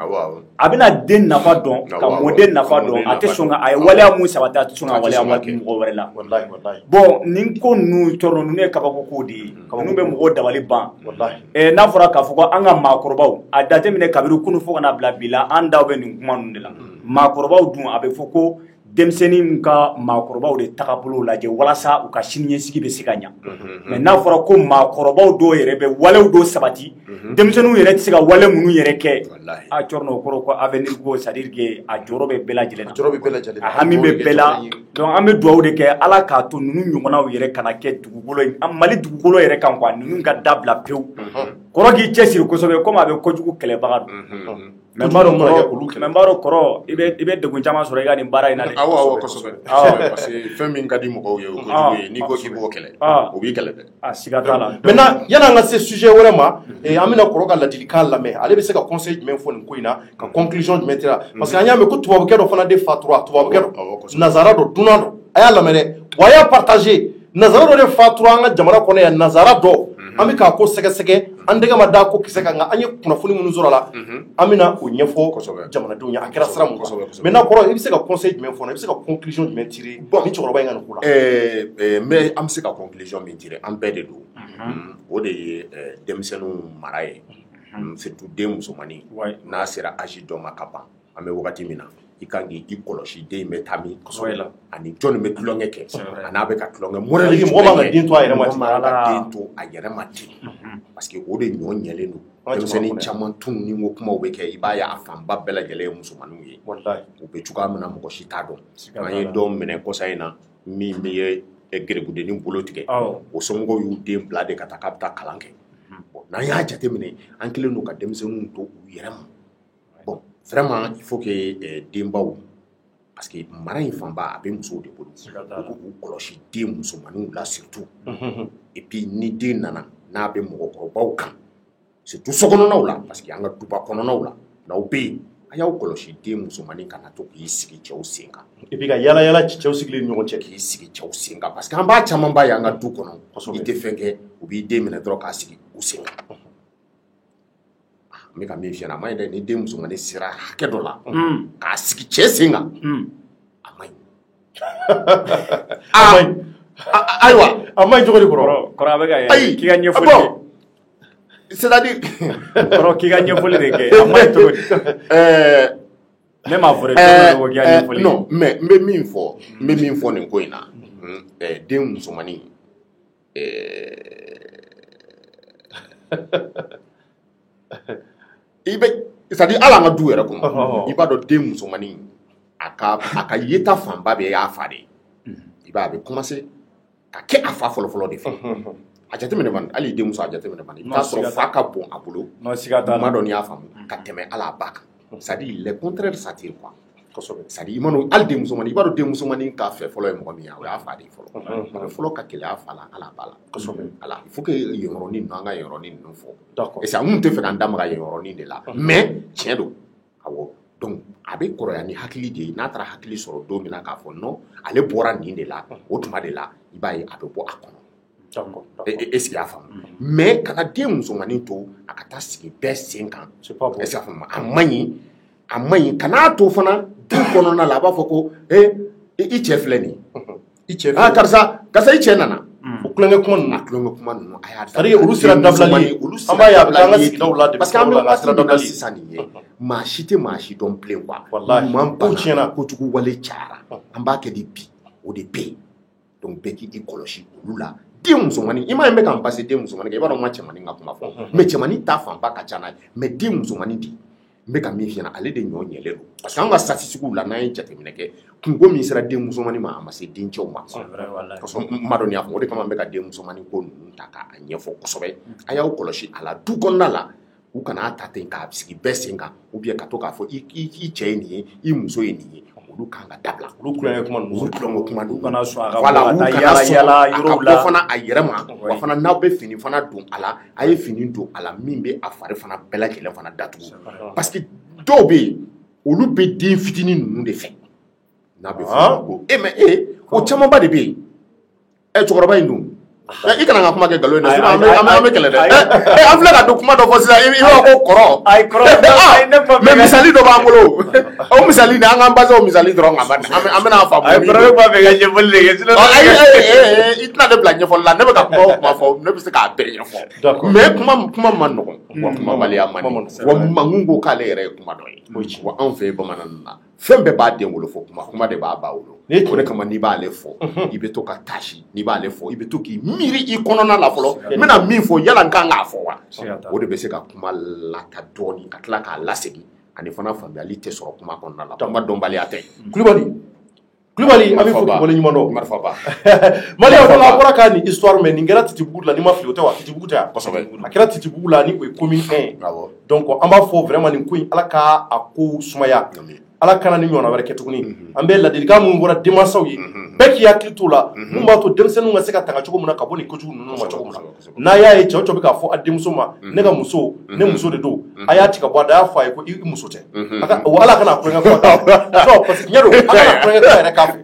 a bɛna den nafa dɔn ka mɔden nafa dɔn a tɛ sɔn ka a ye waleya mun sabati a tɛ sɔn ka waleya mɔgɔ wɛrɛ la bon nin ko ninnu Thierno ninnu ye kabako kow de ye ninnu bɛ mɔgɔw dabali ban n'a fɔra k'a fɔ ko an ka maakɔrɔbaw a jateminɛ kabini kunu fo ka na bila bi la an daw bɛ nin kuma ninnu de la maakɔrɔbaw dun a bɛ fɔ ko denmisɛnnin ka maakɔrɔbaw de tagabolo lajɛ walasa u ka siniɲɛsigi bɛ se ka ɲa mais n'a fɔra ko maakɔrɔbaw dɔw yɛrɛ bɛ walew dɔw sabati denmisɛnninw yɛrɛ tɛ se ka wale minnu yɛrɛ kɛ a Thierno o kɔrɔ ko avenir ko c'est à dire que a jɔyɔrɔ bɛ bɛɛ lajɛlen na a hami bɛ bɛɛ la donc an bɛ dugawu de kɛ ala k'a to ninnu ɲɔgɔnnaw yɛrɛ kana kɛ dugukolo in Mali dugukolo yɛrɛ kan quoi ninnu ka dabila pewu kɔrɔ k'i cɛsiri kosɛbɛ comme a bɛ kojugu kɛlɛbaga don mais n b'a dɔn kɔrɔ i bɛ degun caman sɔrɔ i ka nin baara in na dɛ
awɔ kosɛbɛ parce que fɛn min ka di mɔgɔw ye o kojugu ye n'i ko k'i b'o kɛlɛ o b'i kɛlɛ dɛ
siga t'a la
maintenant yan'an ka se sujet wɛrɛ ma an bɛna kɔrɔ ka ladilikan lamɛn ale bɛ se ka conseil jumɛn fɔ nin ko in na ka conclusion jumɛn tira parce que an y'a mɛn ko tubabukɛ dɔ fana de fatura tubabukɛ dɔ nazara dɔ dunan dɔ a y'a lamɛn dɛ wa a y'a partager nazara dɔ de fatura an ka jamana kɔnɔ yan nazara dɔ an bɛ k'a ko sɛgɛsɛgɛ an tɛgɛ ma da ko kisɛ kan nka an ye kunnafoni minnu sɔrɔ a la an bɛna o ɲɛfɔ jamanadenw ye a kɛra sira mun kan maintenant kɔrɔ i bɛ se ka conseil jumɛn fɔ n ye i bɛ se ka conclusion jumɛn tirer ni cɛkɔrɔba in ka nin ko la
mais an bɛ se ka conclusion min tirer an bɛɛ de don o de ye denmisɛnninw mara ye surtout den musomanin n'a sera âge dɔ ma ka ban an bɛ wagati min na i kan k'i kɔlɔsi den bɛ taa min ani jɔnni bɛ tulonkɛ kɛ a n'a bɛ ka tulonkɛ morali
mɔgɔ man ka den to a yɛrɛ ma
mɔgɔ man ka den to a yɛrɛ ma ten parce que o de ɲɔ ɲɛlen don denmisɛnnin caman tun ni ko kumaw bɛ kɛ i b'a ye a fanba bɛɛ lajɛlen ye musomaninw ye u bɛ cogoya min na mɔgɔ si t'a dɔn an ye dɔw minɛ kɔsa in na min bɛ ye gerebudennin bolo tigɛ o somɔgɔw y'u den bila de ka taa k'a bɛ taa kalan kɛ n'an y'a jateminɛ an kɛlen don ka denmisɛnninw to u yɛrɛ ma bon vraiment il faut que denbaw parce que mara in fanba a bɛ musow de bolo u kɔlɔsi den musomaninw la surtout et puis ni den nana n'a bɛ mɔgɔkɔrɔbaw kan surtout sokɔnɔnaw la parce que an ka duba kɔnɔnaw la n'aw bɛ yen a y'aw kɔlɔsi den musomanin kana to k'i sigi cɛw sen kan
et puis ka yala yala cɛw sigilen ɲɔgɔn cɛ
k'i sigi cɛw sen kan parce que an b'a caman b'a ye an ka du kɔnɔ i tɛ fɛn kɛ u b'i den minɛ dɔrɔn k'a sigi u sen kan n bɛ ka min f'i ɲɛna a ma ɲi dɛ ni den musomanin sera hakɛ dɔ la k'a sigi cɛ sen kan a ma ɲi ayiwa
a ma ɲi cogo di kɔrɔ
a bɛ ka k'i ka ɲɛfɔli kɛ
c'est-à-dire
kɔrɔ k'i ka ɲɛfɔli de kɛ a ma ɲi cogo di ne m'a fɔ dɛ k'i ka ɲɛfɔli
non mais n bɛ min fɔ nin ko in na den musomanin c'est-à-dire hali an ka du yɛrɛ kɔnɔ i b'a dɔn den musomanin a ka yeta fanba bɛɛ y'a fa de ye i b'a a bɛ commencer ka kɛ a fa fɔlɔfɔlɔ de fɛ a jateminɛ man hali denmuso a jateminɛ man i bɛ t'a sɔrɔ fa ka bon a bolo tuma dɔ n'i y'a faamu ka tɛmɛ hali a ba kan c'est-à-dire les contraires s'attirent quoi c'est-à-dire i ma dɔn hali denmusomanin i b'a dɔn denmusomanin ka fɛ fɔlɔ ye mɔgɔ min ye o y'a fa de ye fɔlɔ fɔlɔ ka gɛlɛya fa la hali a ba la ala il faut que yen yɔrɔnin ninnu an ka yen yɔrɔnin ninnu fɔ et ça n kun tɛ fɛ k'an da maga yen yɔrɔnin de la mais tiɲɛ don awɔ donc a bɛ kɔrɔya ni hakili de ye n'a taara hakili sɔrɔ don min na k'a fɔ non ale bɔra nin de la o tuma de la i b'a ye a bɛ bɔ a kɔnɔ est-ce que y'a faamu mais kana den musomanin to a ka taa sigi bɛɛ sen kan est-ce que a faamu a man ɲi kan'a to fana du kɔnɔna la a b'a fɔ ko i cɛ filɛ nin ye karisa i cɛ nana
o kulonkɛ kuma ninnu
a y'a
c'est-à-dire olu sera dabilali an b'a ye a bɛ an ka sigidaw la
parce que an bɛ waati min na sisan nin ye maa si tɛ maa si dɔn bilen quoi ɲuman banna kojugu wale cayara an b'a kɛ de bi o de bɛ yen donc bɛɛ k'i kɔlɔsi olu la den musomanin i m'a ye n bɛ k'an passer den musomanin kan i b'a dɔn n ma cɛmanin ka kuma fɔ mais cɛmanin ta fanba ka ca n'a ye mais den musomanin di n bɛ ka min f'i ɲɛna ale de ɲɔ ɲɛlen don parce que an ka statistiques la n'an ye jateminɛ kɛ kungo min sera den musomanin ma a ma se den cɛw ma n m'a dɔn n'i y'a fɔ o de kama n bɛ ka den musomanin ko ninnu ta k'a ɲɛfɔ kosɛbɛ a y'aw kɔlɔsi a la du kɔnɔna la u kana ta ten k'a sigi bɛɛ sen kan ou bien ka to k'a fɔ i cɛ ye nin ye i muso ye nin ye olu kan ka dabila
olu kulonkɛ kuma ninnu
u kana sɔn a ka
voilà u kana
yala yɔrɔw la
a ka bɔ fana a yɛrɛ ma wa fana n'aw bɛ fini fana don a la a ye fini don a la min bɛ a fari fana bɛɛ lajɛlen fana datugu parce que dɔw bɛ yen olu bɛ den fitinin ninnu de fɛ n'a bɛ fɔ ko mais o camanba de bɛ yen cɛkɔrɔba in dun i kana n ka kuma kɛ nkalon ye dɛ sinon an bɛ kɛlɛ dɛ an filɛ ka don kuma dɔ fɔ sisan i b'a fɔ ko kɔrɔ mais misali dɔ b'an bolo o misali nin an k'an basé o misali dɔrɔn kan an bɛna faamu
ayi kɔrɔ b'a fɛ ka ɲɛfɔli de kɛ sinon
i tɛna ne bila ɲɛfɔli la ne bɛ ka kuma o kuma fɔ ne bɛ se k'a bɛɛ ɲɛfɔ mais kuma ma nɔgɔn wa kumabaliya man di wa mangun ko k'ale yɛrɛ ye kuma dɔ ye wa anw fɛ bamananw na fɛn bɛɛ b'a den wolo fɔ kuma de b'a ba wolo o de kama n'i b'ale fɔ i bɛ to ka tasi n'i b'ale fɔ i bɛ to k'i miiri i kɔnɔna la fɔlɔ n bɛna min fɔ yala n kan k'a fɔ wa o de bɛ se ka kuma lata dɔɔni ka tila k'a lasegin ani fana faamuyali tɛ sɔrɔ kuma kɔnɔna la kuma dɔnbaliya tɛ
Kulibali a bɛ fɔ Kulibali ɲuman dɔn
marifa ba
Mali fana a bɔra ka nin histoire mais nin kɛra Titibugu la ni ma fili o tɛ wa Titibugu tɛ yan kosɛbɛ a kɛra Titibugu la ni o ye commune 1 donc an b'a fɔ vraiment nin ko in Ala ka a ko sumaya ala kana ni ɲɔgɔnna wɛrɛ kɛ tuguni an bɛ ladilikan minnu bɔra denmansaw ye bɛɛ k'i hakili t'o la mun b'a to denmisɛnninw ka se ka tanga cogo min na ka bɔ nin kojugu ninnu ma cogo min na n'a y'a ye cɛw bɛ k'a fɔ a denmuso ma ne ka muso ne muso de don a y'a tigɛ bɔ a da a y'a fɔ a ye ko i muso tɛ wa ala kana kulonkɛ fɔ parce que ɲɛ don a kana kulonkɛ fɔ yɛrɛ k'a fɛ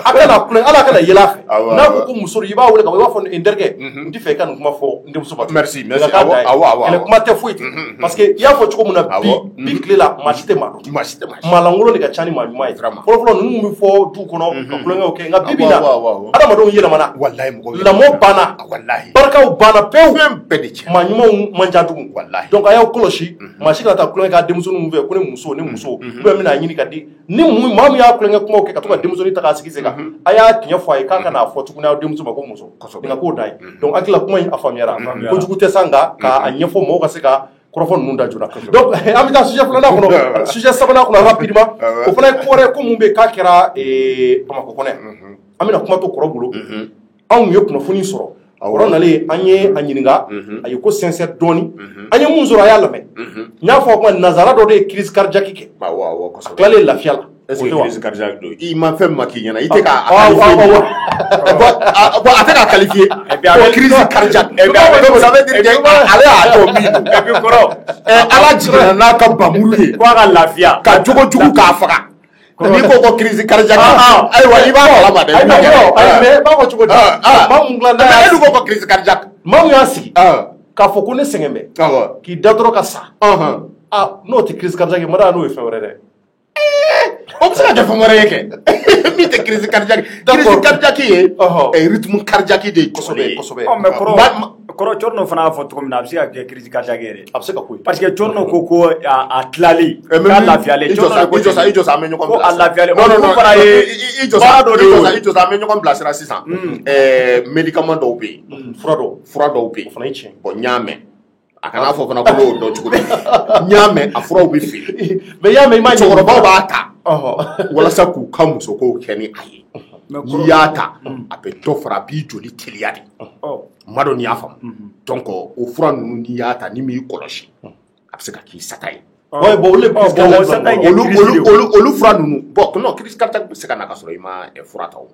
a kana kulonkɛ ala kana yɛlɛ a fɛ n'a ko ko muso i b'a wele ka bɔ i b'a fɔ n terikɛ n tɛ fɛ i ka nin kuma fɔ n denmuso ma
merci
kɛlɛ kuma tɛ foyi ten parce que i y'a fɔ cogo min na bi tile la maa si tɛ maa dɔn maalankolon de ka ca ni maa ɲuman ye fɔlɔfɔlɔ ninnu bɛ fɔ du kɔnɔ ka kulonkɛw kɛ nka bibi na adamadenw yɛlɛmana lamɔ banna barikaw banna pewu maa ɲumanw man ca tugun donc a y'aw kɔlɔsi maa si kana taa kulonkɛ k'a denmusoninw fɛ ko ne muso ubiyɛn n bɛna ɲini ka di ni maa min y'a kulonkɛ kumaw kɛ ka to ka denmusonin ta k'a sigi sen kan a y'a tiɲɛ fɔ a ye k'a kana fɔ tuguni aw denmuso ma ko muso nin ka k'o dan ye donc hakilila kuma in a faamuyara kojugu tɛ sa nka k'a ɲɛfɔ mɔgɔw ka se ka kɔrɔfɔ ninnu da joona donc an bɛ taa sujet filanan kɔnɔ sujet sabanan kɔnɔ rapidement o fana ye ko wɛrɛ ko mun bɛ k'a kɛra Bamakɔ kɔnɔ an bɛna kuma to kɔrɔ bolo anw ye kunnafoni sɔrɔ kɔrɔ nalen an ye a ɲininka a ye ko sincère dɔɔni an ye mun sɔrɔ a y'a lamɛn n y'a fɔ kuma nanzara dɔ de ye crise cardiaque kɛ a tilalen lafiya la
est-ce que crise cardiaque don i ma fɛn ma k'i ɲɛna i tɛ k'a bon a tɛ k'a qualifier ko crise cardiaque ça veut dire que ale y'a dɔn min don et puis kɔrɔ ala jiginna n'a ka bamuru ye ko a ka lafiya ka jogo jugu k'a faga n'i ko ko crise cardiaque ayiwa i b'a kalama dɛ
mais b'a fɔ cogo di maa mun dilan
mais e dun ko ko crise cardiaque
maa mun y'a sigi k'a fɔ ko ne sɛgɛn bɛ k'i da dɔrɔn ka sa n'o tɛ crise cardiaque ye mada n'o ye fɛn wɛrɛ dɛ
o bɛ se ka kɛ fɛn wɛrɛ ye kɛ min tɛ crise cardiaque ye rythme cardiaque de ye
kosɛbɛ
mais kɔrɔ Corno fana y'a fɔ cogo min na a bɛ se ka kɛ crise cardiaque yɛrɛ
a bɛ se ka ko ye
parce que Corno ko a tilali k'a lafiyalen
i jɔ sa an bɛ ɲɔgɔn
ko a lafiyalen
non
fana ye
i jɔ sa an bɛ ɲɔgɔn bilasira sisan médicament dɔw bɛ yen fura dɔw bɛ yen
o fana ye tiɲɛ
bon n y'a mɛn a kana fɔ fana ko n'o dɔn cogo min n y'a mɛn a furaw bɛ feere
mais y'a mɛn i m'a
cɛkɔrɔbaw b'a ta walasa k'u ka musokow kɛ ni a ye n'i y'a ta a bɛ dɔ fara a b'i joli teliya de n ma dɔn n'i y'a faamu donc o fura ninnu n'i y'a ta ni m'i kɔlɔsi a bɛ se ka k'i sata ye olu fura ninnu bon non crise cardiaque bɛ se ka na ka sɔrɔ i ma fura ta o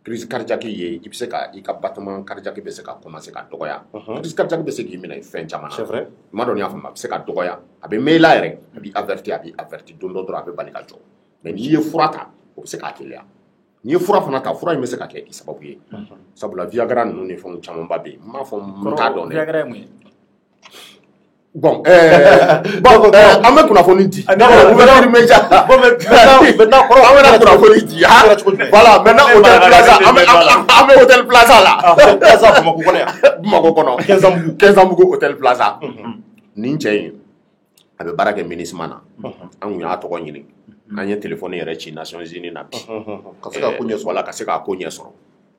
crise cardiaque ye i bɛ se ka i ka battement cardiaque bɛ se ka commencer ka dɔgɔya crise cardiaque bɛ se k'i minɛ fɛn caman na n ma dɔn n'i y'a faamu a bɛ se ka dɔgɔya a bɛ mɛn i la yɛrɛ a b'i averti don dɔ dɔrɔn a bɛ bali ka jɔ mais n'i ye fura ta o bɛ se k'a teliya n'i ye fura fana ta fura in bɛ se ka kɛ i sababu ye sabula Viagra ninnu ni fɛnw camanba bɛ yen n m'a fɔ n t'a dɔn dɛ bon an bɛ kunnafoni di an bɛna kunnafoni di voilà maintenant hôtel plaza an bɛ hôtel plaza la Bamakɔ kɔnɔ 15 Bugu hôtel plaza nin cɛ in a bɛ baara kɛ MINUSMA na an kun y'a tɔgɔ ɲini an ye téléphone yɛrɛ ci Nations Unies na bi ka se k'a ko ɲɛ sɔrɔ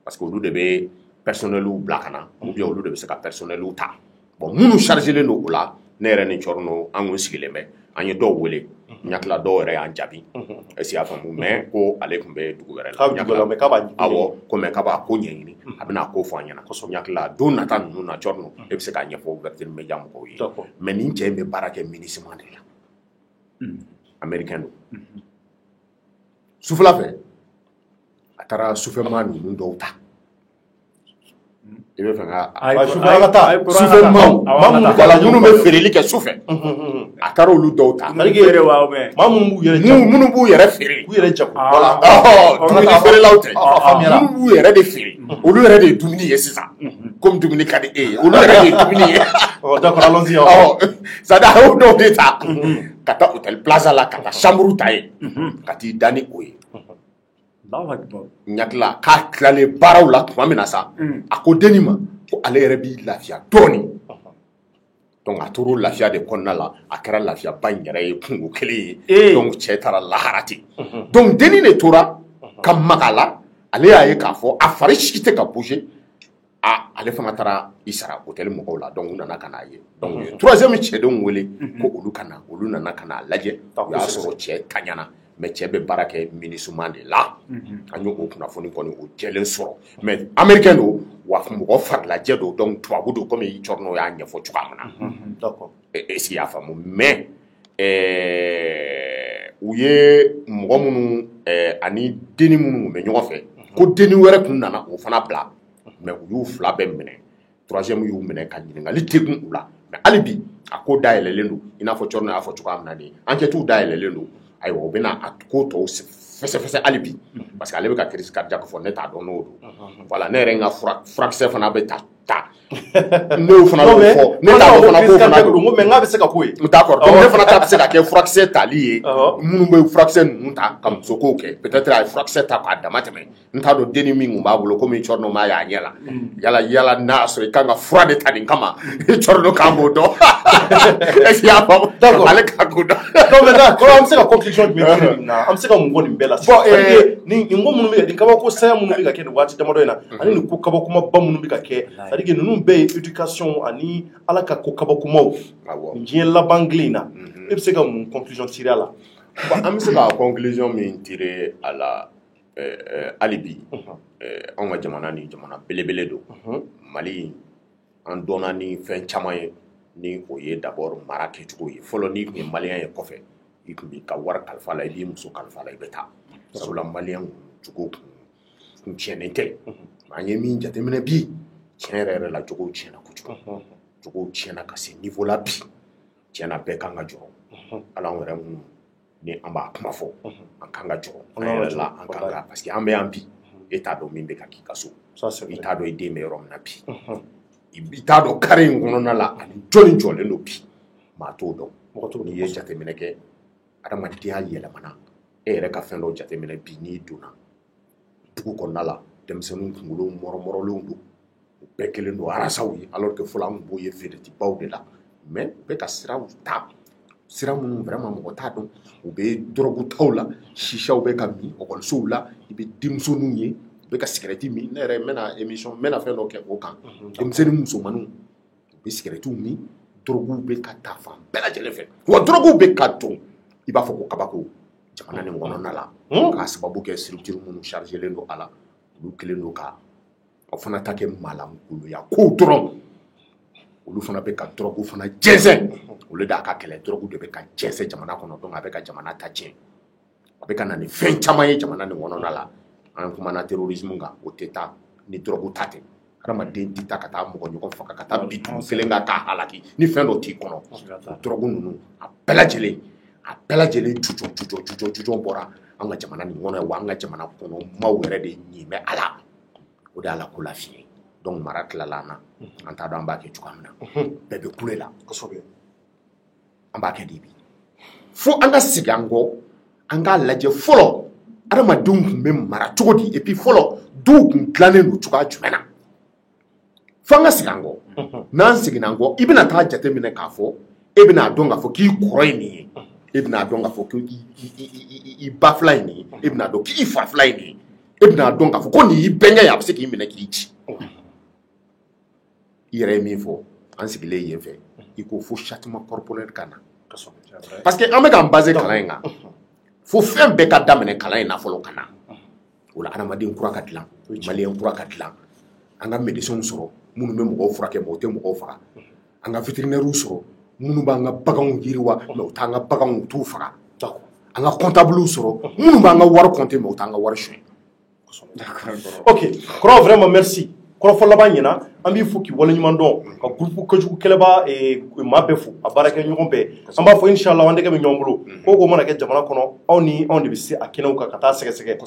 parce que olu de bɛ personnels bila ka na ou bien olu de bɛ se ka personnels ta bon minnu chargelen don o la ne yɛrɛ ni Corno an kun sigilen bɛ an ye dɔw wele n yakila dɔw yɛrɛ y'an jaabi est-ce que y'a faamu mais ko ale tun bɛ dugu wɛrɛ la awɔ ko mais k'a b'a ko ɲɛɲini a bɛna ko fɔ an ɲɛna n yakila don nata ninnu na Corno e bɛ se k'a ɲɛfɔ Ouverture Media mɔgɔw ye mais nin cɛ in bɛ baara kɛ MINUSMA de la américain don sufɛla fɛ a taara sufɛma ninnu dɔw ta i bɛ fɛ ka minnu bɛ feereli kɛ sufɛ a taara olu dɔw ta minnu b'u yɛrɛ feere dumuni feerelaw tɛ minnu b'u yɛrɛ de feere olu yɛrɛ de ye dumuni ye sisan komi dumuni ka di e ye olu yɛrɛ de ye dumuni ye c'est-à-dire a y'o dɔw de ta ka taa hôtel plaza la ka taa chambre ta ye ka t'i da ni o ye ɲakila k'a tilalen baaraw la tuma min na sa a ko denni ma ko ale yɛrɛ b'i lafiya dɔɔni donc a tor'o lafiya de kɔnɔna la a kɛra lafiyaba in yɛrɛ ye kungo kelen ye donc cɛ taara lahara ten donc denni de tora ka maga la ale y'a ye k'a fɔ a fari si tɛ ka bouger ale fana taara i sara hôtel mɔgɔw la donc u nana ka n'a ye donc troisième cɛdenw wele ko olu nana ka n'a lajɛ o y'a sɔrɔ cɛ taɲana mais cɛ bɛ baara kɛ MINUSMA de la an y'o kunnafoni kɔni o jɛlen sɔrɔ mais américain don wa mɔgɔ farilajɛ don donc tubabu don komi Corno y'a ɲɛfɔ cogoya min na est-ce que y'a faamu mais u ye mɔgɔ minnu ani denni minnu bɛ ɲɔgɔn fɛ ko denni wɛrɛ kun nana o fana bila mais u y'u fila bɛɛ minɛ troisième y'u minɛ ka ɲininkali tegun u la mais hali bi a ko dayɛlɛlen don i n'a fɔ Cɔrɔnɔ y'a fɔ cogoya min na ni enquête dayɛlɛlen don ayiwa u bɛna a ko tɔw fɛsɛfɛsɛ hali bi parce que ale bɛ ka crise cardiaque fɔ ne t'a dɔn n'o don voilà ne yɛrɛ n ka furakisɛ fana bɛ ta n'o fana b'o fɔ ne t'a dɔn fana k'o fana don
mais n k'a bɛ se ka k'o ye
d'accord donc ne fana ta bɛ se ka kɛ furakisɛ tali ye minnu bɛ furakisɛ ninnu ta ka muso kow kɛ peut-être a ye furakisɛ ta k'a dama tɛmɛ n t'a dɔn denni min kun b'a bolo komi Cɔrɔnɔ m'a y'a ɲɛ la yala n'a sɔrɔ i kan ka fura de ta nin kama Cɔrɔnɔ kan b'o dɔn est-ce que y'a faamu d'accord ale kan k'o dɔn
donc maintenant kɔrɔ an bɛ se ka conclusion jumɛn kɛ nin na an bɛ se ka mun fɔ nin bɛɛ la bon nin ko minnu bɛ nin kabako saya minnu bɛ ka kɛ nin waati damadɔ in na ani nin ko kabakomaba minnu bɛ ka kɛ c'est à dire que ninnu bɛɛ ye éducation ani ala ka ko kabakomaw nin diɲɛ laban kelen in na e bɛ se ka mun conclusion tirer a la
bon an bɛ se ka conclusion min tirer a la hali bi anw ka jamana ni jamana belebele don Mali an dɔnna ni fɛn caman ye ni o ye d'abord mara kɛcogo ye fɔlɔ n'i tun ye maliyɛn ye kɔfɛ i tun b'i ka wari kalifa la i b'i muso kalifa la i bɛ taa sabula maliyɛn jogo kun tiɲɛnen tɛ an ye min jateminɛ bi tiɲɛ yɛrɛ yɛrɛ la jogow tiɲɛna kojugu jogow tiɲɛna ka se niveau la bi tiɲɛna bɛɛ kan ka jɔrɔ ala anw yɛrɛ minnu ni an b'a kuma fɔ an kan ka jɔrɔ an yɛrɛ la an kan ka parce que an bɛ yan bi e t'a dɔn min bɛ ka k'i ka so i t'a dɔn i den bɛ yɔrɔ min na bi i t'a dɔn kare in kɔnɔna la ani jɔnni jɔlen don bi maa t'o dɔn n'i ye jateminɛ kɛ adamadenya yɛlɛmana e yɛrɛ ka fɛn dɔw jateminɛ bi n'i donna dugu kɔnɔna la denmisɛnninw kunkolo mɔrɔmɔrɔlenw don u bɛɛ kelen don arasaw ye alors que fɔlɔ an tun b'o ye feeretibaw de la mais u bɛ ka siraw ta sira minnu vraiment mɔgɔ t'a dɔn u bɛ dɔrɔgu taw la sisaw bɛ ka min ɔkɔlisow la i bɛ denmisɛnninw ye u bɛ ka sigɛrɛti min ne yɛrɛ n bɛna émission n bɛna fɛn dɔ kɛ o kan denmisɛnnin musomaninw u bɛ sigɛrɛtiw min dɔrɔguw bɛ ka taa fan bɛɛ lajɛlen fɛ wa dɔrɔguw bɛ ka don i b'a fɔ ko kabako jamana nin kɔnɔna la k'a sababu kɛ structure minnu chargelen don a la olu kelen don ka o fana ta kɛ maalankolon kow dɔrɔn olu fana bɛ ka dɔrɔgu fana jɛnsɛn olu d'a ka kɛlɛ dɔrɔgu de bɛ ka jɛnsɛn jamana kɔnɔ donc a bɛ ka jamana ta tiɲɛ a bɛ ka na ni fɛn caman ye jamana nin kɔnɔna la an kumana terrorisme kan o tɛ taa ni dɔrɔgu ta tɛ hadamaden tɛ taa ka taa mɔgɔ ɲɔgɔn faga ka taa bi dugu kelen kan k'a halaki ni fɛn dɔ t'i kɔnɔ dɔrɔgu ninnu a bɛɛ lajɛlen jujɔn bɔra an ka jamana nin kɔnɔ wa an ka jamana kɔnɔ maaw yɛrɛ de ɲin bɛ a la o de y'a la ko lafiɲɛ donc mara tilala an na an t'a dɔn an b'a kɛ cogoya min na bɛɛ bɛ kule la kosɛbɛ an b'a kɛ de bi fo an ka segin an kɔ an k'a lajɛ fɔlɔ adamadenw tun bɛ mara cogo di et puis fɔlɔ duw tun dilannen don cogoya jumɛn na fo an ka segin an kɔ n'an seginna an kɔ i bɛna taa jateminɛ k'a fɔ e bɛna dɔn k'a fɔ k'i kɔrɔ ye nin ye e bɛna dɔn k'a fɔ k'i ba fila ye nin ye e bɛna dɔn k'i fa fila ye nin ye e bɛna dɔn k'a fɔ ko nin y'i bɛnkɛ ye a bɛ se k'i minɛ k'i ci i yɛrɛ ye min fɔ an sigilen yen fɛ i ko fo châtiment corporel ka na parce que an bɛ k'an basé kalan in kan fo fɛn bɛɛ ka daminɛ kalan in na fɔlɔ ka na o la adamaden kura ka dilan maliyɛn kura ka dilan an ka médecins sɔrɔ minnu bɛ mɔgɔw furakɛ mais u tɛ mɔgɔw faga an ka vétérinaires sɔrɔ minnu b'an ka baganw yiriwa mais u t'an ka baganw u t'u faga an ka comptables sɔrɔ minnu b'an ka wari compter mais u t'an ka wari suɲɛ
ok kɔrɔ vraiment merci kɔrɔfɔ laban ɲɛna an b'i fo k'i waleɲuman dɔn ka groupe kojugu kɛlɛba maa bɛɛ fo a baarakɛ ɲɔgɔn bɛɛ an b'a fɔ inshallah an tɛgɛ bɛ ɲɔgɔn bolo ko ko mana kɛ jamana kɔnɔ aw ni anw de bɛ se a kɛnɛw kan ka taa sɛgɛsɛgɛ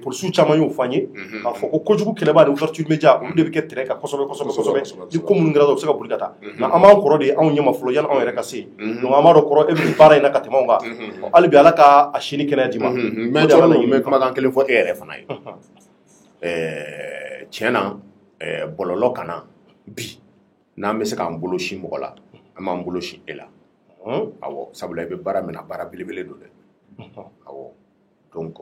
polisiw caman y'o fɔ an ye k'a fɔ ko kojugu kɛlɛba ni ouverture média olu de bɛ kɛ terrain kan kosɛbɛ ni ko minnu kɛra u bɛ se ka boli ka taa nka an b'an kɔrɔ de anw ɲɛma fɔlɔ yanni anw yɛrɛ ka se yen donc an b'a dɔn kɔrɔ e bɛ baara in na ka tɛmɛ anw kan hali bi ala ka a sini kɛnɛya d'i ma
n bɛ kumakan kelen fɔ e yɛrɛ fana ye tiɲɛ na bɔlɔlɔ ka na bi n'an bɛ se k'an bolo si mɔgɔ la an b'an bolo si e la awɔ sabula i bɛ baara min na baara belebele don dɛ awɔ donc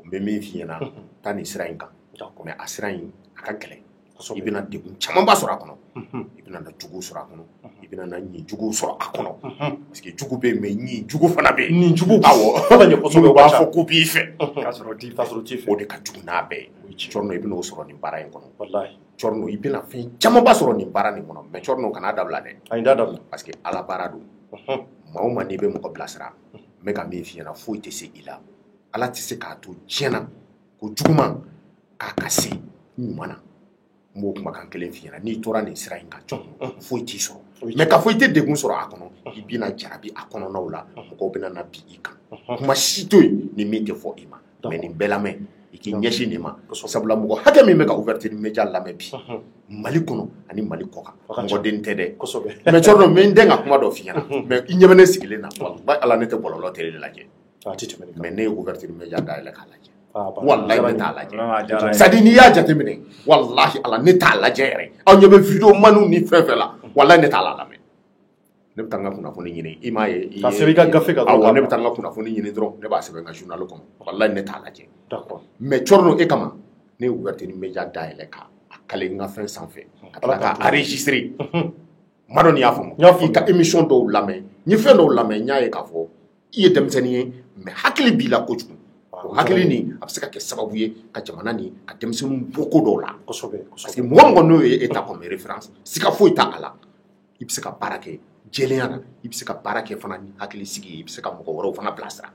n bɛ min f'i ɲɛna taa nin sira in kan mais a sira in a ka gɛlɛn i bɛna degun camanba sɔrɔ a kɔnɔ i bɛna na jugu sɔrɔ a kɔnɔ i bɛna na ɲin jugu sɔrɔ a kɔnɔ parce que jugu bɛ yen mais ɲin jugu fana bɛ yen ɲin jugu awɔ b'a fɔ ko b'i fɛ
k'a sɔrɔ t'i fɛ
o de ka jugu n'a bɛɛ ye Cɔrɔnɔ i bɛn'o sɔrɔ nin baara in kɔnɔ Cɔrɔnɔ i bɛna fɛn camanba sɔrɔ nin baara nin kɔnɔ mais Cɔrɔnɔ kan'a dabila dɛ
a ye da dabila
parce que ala baara don maa o maa n'i bɛ mɔgɔ bilasira n bɛ ka min f'i ɲɛna foyi tɛ se i la ala tɛ se k'a to diɲɛna ko juguman k'a ka se ɲuman na n b'o kumakan kelen f'i ɲɛna n'i tora nin sira in kan foyi t'i sɔrɔ mais k'a fɔ i tɛ degun sɔrɔ a kɔnɔ i bɛna jarabi a kɔnɔnaw la mɔgɔw bɛna na bi i kan kuma si to yen ni min tɛ fɔ i ma mais nin bɛɛ lamɛn i k'i ɲɛsin nin ma sabula mɔgɔ hakɛ min bɛ ka ouverture média lamɛn bi Mali kɔnɔ ani Mali kɔ kan mɔgɔ den tɛ dɛ mais cɔrɔ dɔ n den ka kuma dɔ f'i ɲɛna mais i ɲɛ bɛ ne sigilen na wallahi ala ne tɛ bɔlɔlɔ télé de lajɛ mais ne ye ouverture média dayɛlɛ k'a lajɛ wallahi ne t'a lajɛ c'est à dire n'i y'a jateminɛ wallahi ala ne t'a lajɛ yɛrɛ aw ɲɛ bɛ vidéo manu ni fɛn fɛn la wallahi ne t'a la lamɛn ne bɛ taa n ka kunnafoni ɲini i m'a ye
ka sɛbɛn i ka gafe kan
awɔ ne bɛ taa n ka kunnafoni ɲini dɔrɔn ne b'a sɛbɛn n ka journal kɔnɔ wallahi ne t'a lajɛ mais cɔrɔ e kama ne ye ouverture média dayɛlɛ ka a kale n ka fɛn sanfɛ ka tila ka enregistrer ma dɔn n'i y'a faamu i ka émission dɔw lamɛn n ye fɛn dɔw lamɛn n y'a ye k'a fɔ i ye denmisɛnnin ye mais hakili b'i la kojugu o hakili nin a bɛ se ka kɛ sababu ye ka jamana ni ka denmisɛnninw bɔ ko dɔw la parce que mɔgɔ mɔgɔ n'o ye e ta comme référence siga foyi t'a a la i bɛ se ka baara kɛ jɛlenya na i bɛ se ka baara kɛ fana ni hakili sigi ye i bɛ se ka mɔgɔ wɛrɛw fana bilasira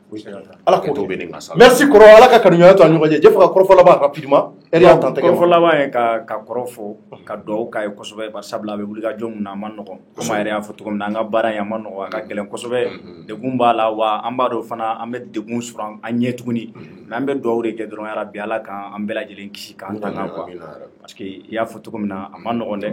ala k'o
to bɛ ne ka sa
merci kɔrɔ ala ka kanuɲɔgɔnya to a ɲɔgɔn cɛ jɛ fɔ ka kɔrɔfɔ laban rapidement heure y'a tan tɛgɛ
kɔrɔfɔ laban ye ka kɔrɔ fɔ ka dugawu k'a ye kosɛbɛ bari sabula a bɛ wuli ka jɔ mun na a ma nɔgɔn komi a yɛrɛ y'a fɔ cogo min na an ka baara in a ma nɔgɔn a ka gɛlɛn kosɛbɛ degun b'a la wa an b'a dɔn fana an bɛ degun sɔrɔ an ɲɛ tuguni mais an bɛ dugawu de kɛ dɔrɔn yarabi ala kan an bɛɛ lajɛlen kisi k'an tanga quoi parce que i y'a fɔ cogo min na a ma nɔgɔn dɛ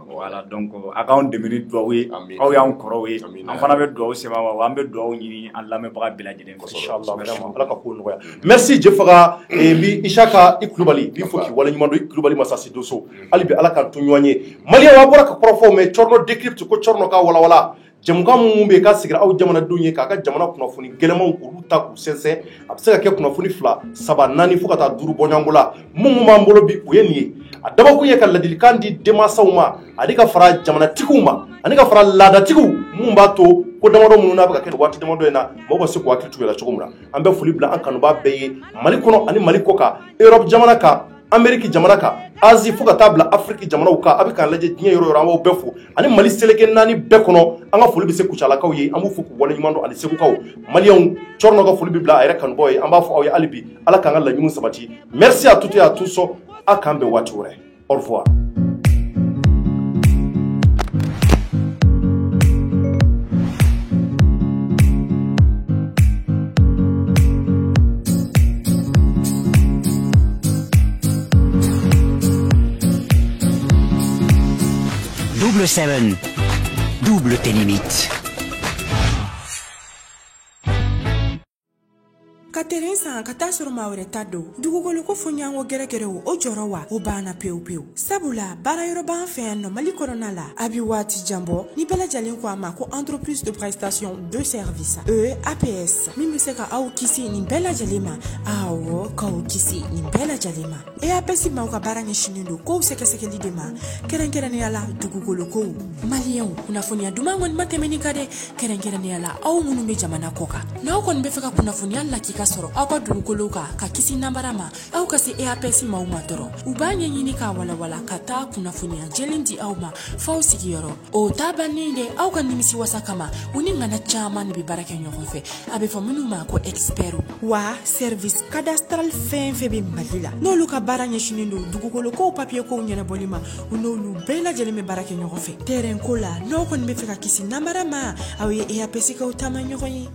voilà donc a k'anw dɛmɛ ni dugawu ye aw y'anw kɔrɔw ye an fana bɛ dugawu sɛbɛn ma wa an bɛ dugawu ɲini an lamɛnbaga bɛɛ lajɛlen fɛ
inchallah vraiment ala ka ko nɔgɔya merci Jefaga bi Isaka i Kulubali bi fo k'i waleɲuman dɔn i Kulubali Masasi Doso hali bi ala k'an to ɲɔgɔn ye maliyɛnw a bɔra ka kɔrɔfɔw mais Cɔrɔnɔ décrypte ko Cɔrɔnɔ k'a walawala jamukan minnu bɛ yen k'a sigira aw jamanadenw ye k'a ka jamana kunnafoni gɛlɛmanw k'olu ta k'u sɛnsɛn a bɛ se ka kɛ kunnafoni 2, 3, 4 fo ka taa 5 bɔ ɲɔgɔn la minnu b'an bolo bi o ye nin ye a dabɔkun ye ka ladilikan di denmansaw ma ani ka fara jamanatigiw ma ani ka fara laadatigiw minnu b'a to ko damadɔ minnu n'a bɛ ka kɛ waati damadɔ in na mɔgɔw ka se k'u hakili to u la cogo min na an bɛ foli bila an kanubaa bɛɛ ye Mali kɔnɔ ani Mali kɔ kan Europe jamana kan Amérique jamana kan Asie fo ka taa bila Afrique jamanaw kan a bɛ k'an lajɛ diɲɛ yɔrɔ yɔrɔ an b'aw bɛɛ fo ani Mali seleke 4 bɛɛ kɔnɔ an ka foli bɛ se Kucalakaw ye an b'u fo k'u waleɲuman dɔn ani Segukaw maliyɛnw Cɔrɔnɔ ka foli bɛ bila a yɛrɛ kanubaw ye an b'a fɔ aw ye hali bi ala k'an ka laɲiniw sabati merci à toutes et à tous a k'an bɛn waati wɛrɛ au revoir.
Double 7, double tes limites.
Ka terrain san ka taa sɔrɔ maa wɛrɛ ta don dugukolo ko fɔ ɲango gɛrɛgɛrɛw o jɔrɔ wa o banna pewu pewu sabula baara yɔrɔ b'an fɛ yan nɔ Mali kɔnɔna la a bi waati jan bɔ ni bɛɛ lajɛlen ko a ma ko entreprise de prestation de service EAPS min bɛ se ka aw kisi nin bɛɛ lajɛlen ma awɔ k'aw kisi nin bɛɛ lajɛlen ma EAPS maaw ka baara ɲɛsinnen don kow sɛgɛsɛgɛli de ma kɛrɛnkɛrɛnnenya la dugukolo kow maliyɛnw kunnafoniya duman kɔni ma tɛmɛ ni ka dɛ kɛrɛnkɛrɛnnenya la aw minnu bɛ jamana kɔ kan n'aw kɔni bɛ fɛ ka kunnafoniya lakika ka sɔrɔ aw ka dugukolo kan ka kisi nambara ma aw ka se EAPS maaw ma dɔrɔn u b'a ɲɛɲini k'a walawala ka taa kunnafoniya jɛlen di aw ma f'aw sigiyɔrɔ o t'a bannen dɛ aw ka nimisi wasa kama u ni ŋana caman de bɛ baara kɛ ɲɔgɔn fɛ a bɛ fɔ minnu ma ko expert wa service cadastral fɛn fɛn bɛ Mali la n'olu ka baara ɲɛsinnen don dugukolo kow papier kow ɲɛnabɔli ma u n'olu bɛɛ lajɛlen bɛ baara kɛ ɲɔgɔn fɛ terrain ko la n'aw kɔni bɛ fɛ ka kisi nambara ma aw ye EAPS kaw taama ɲɔgɔn ye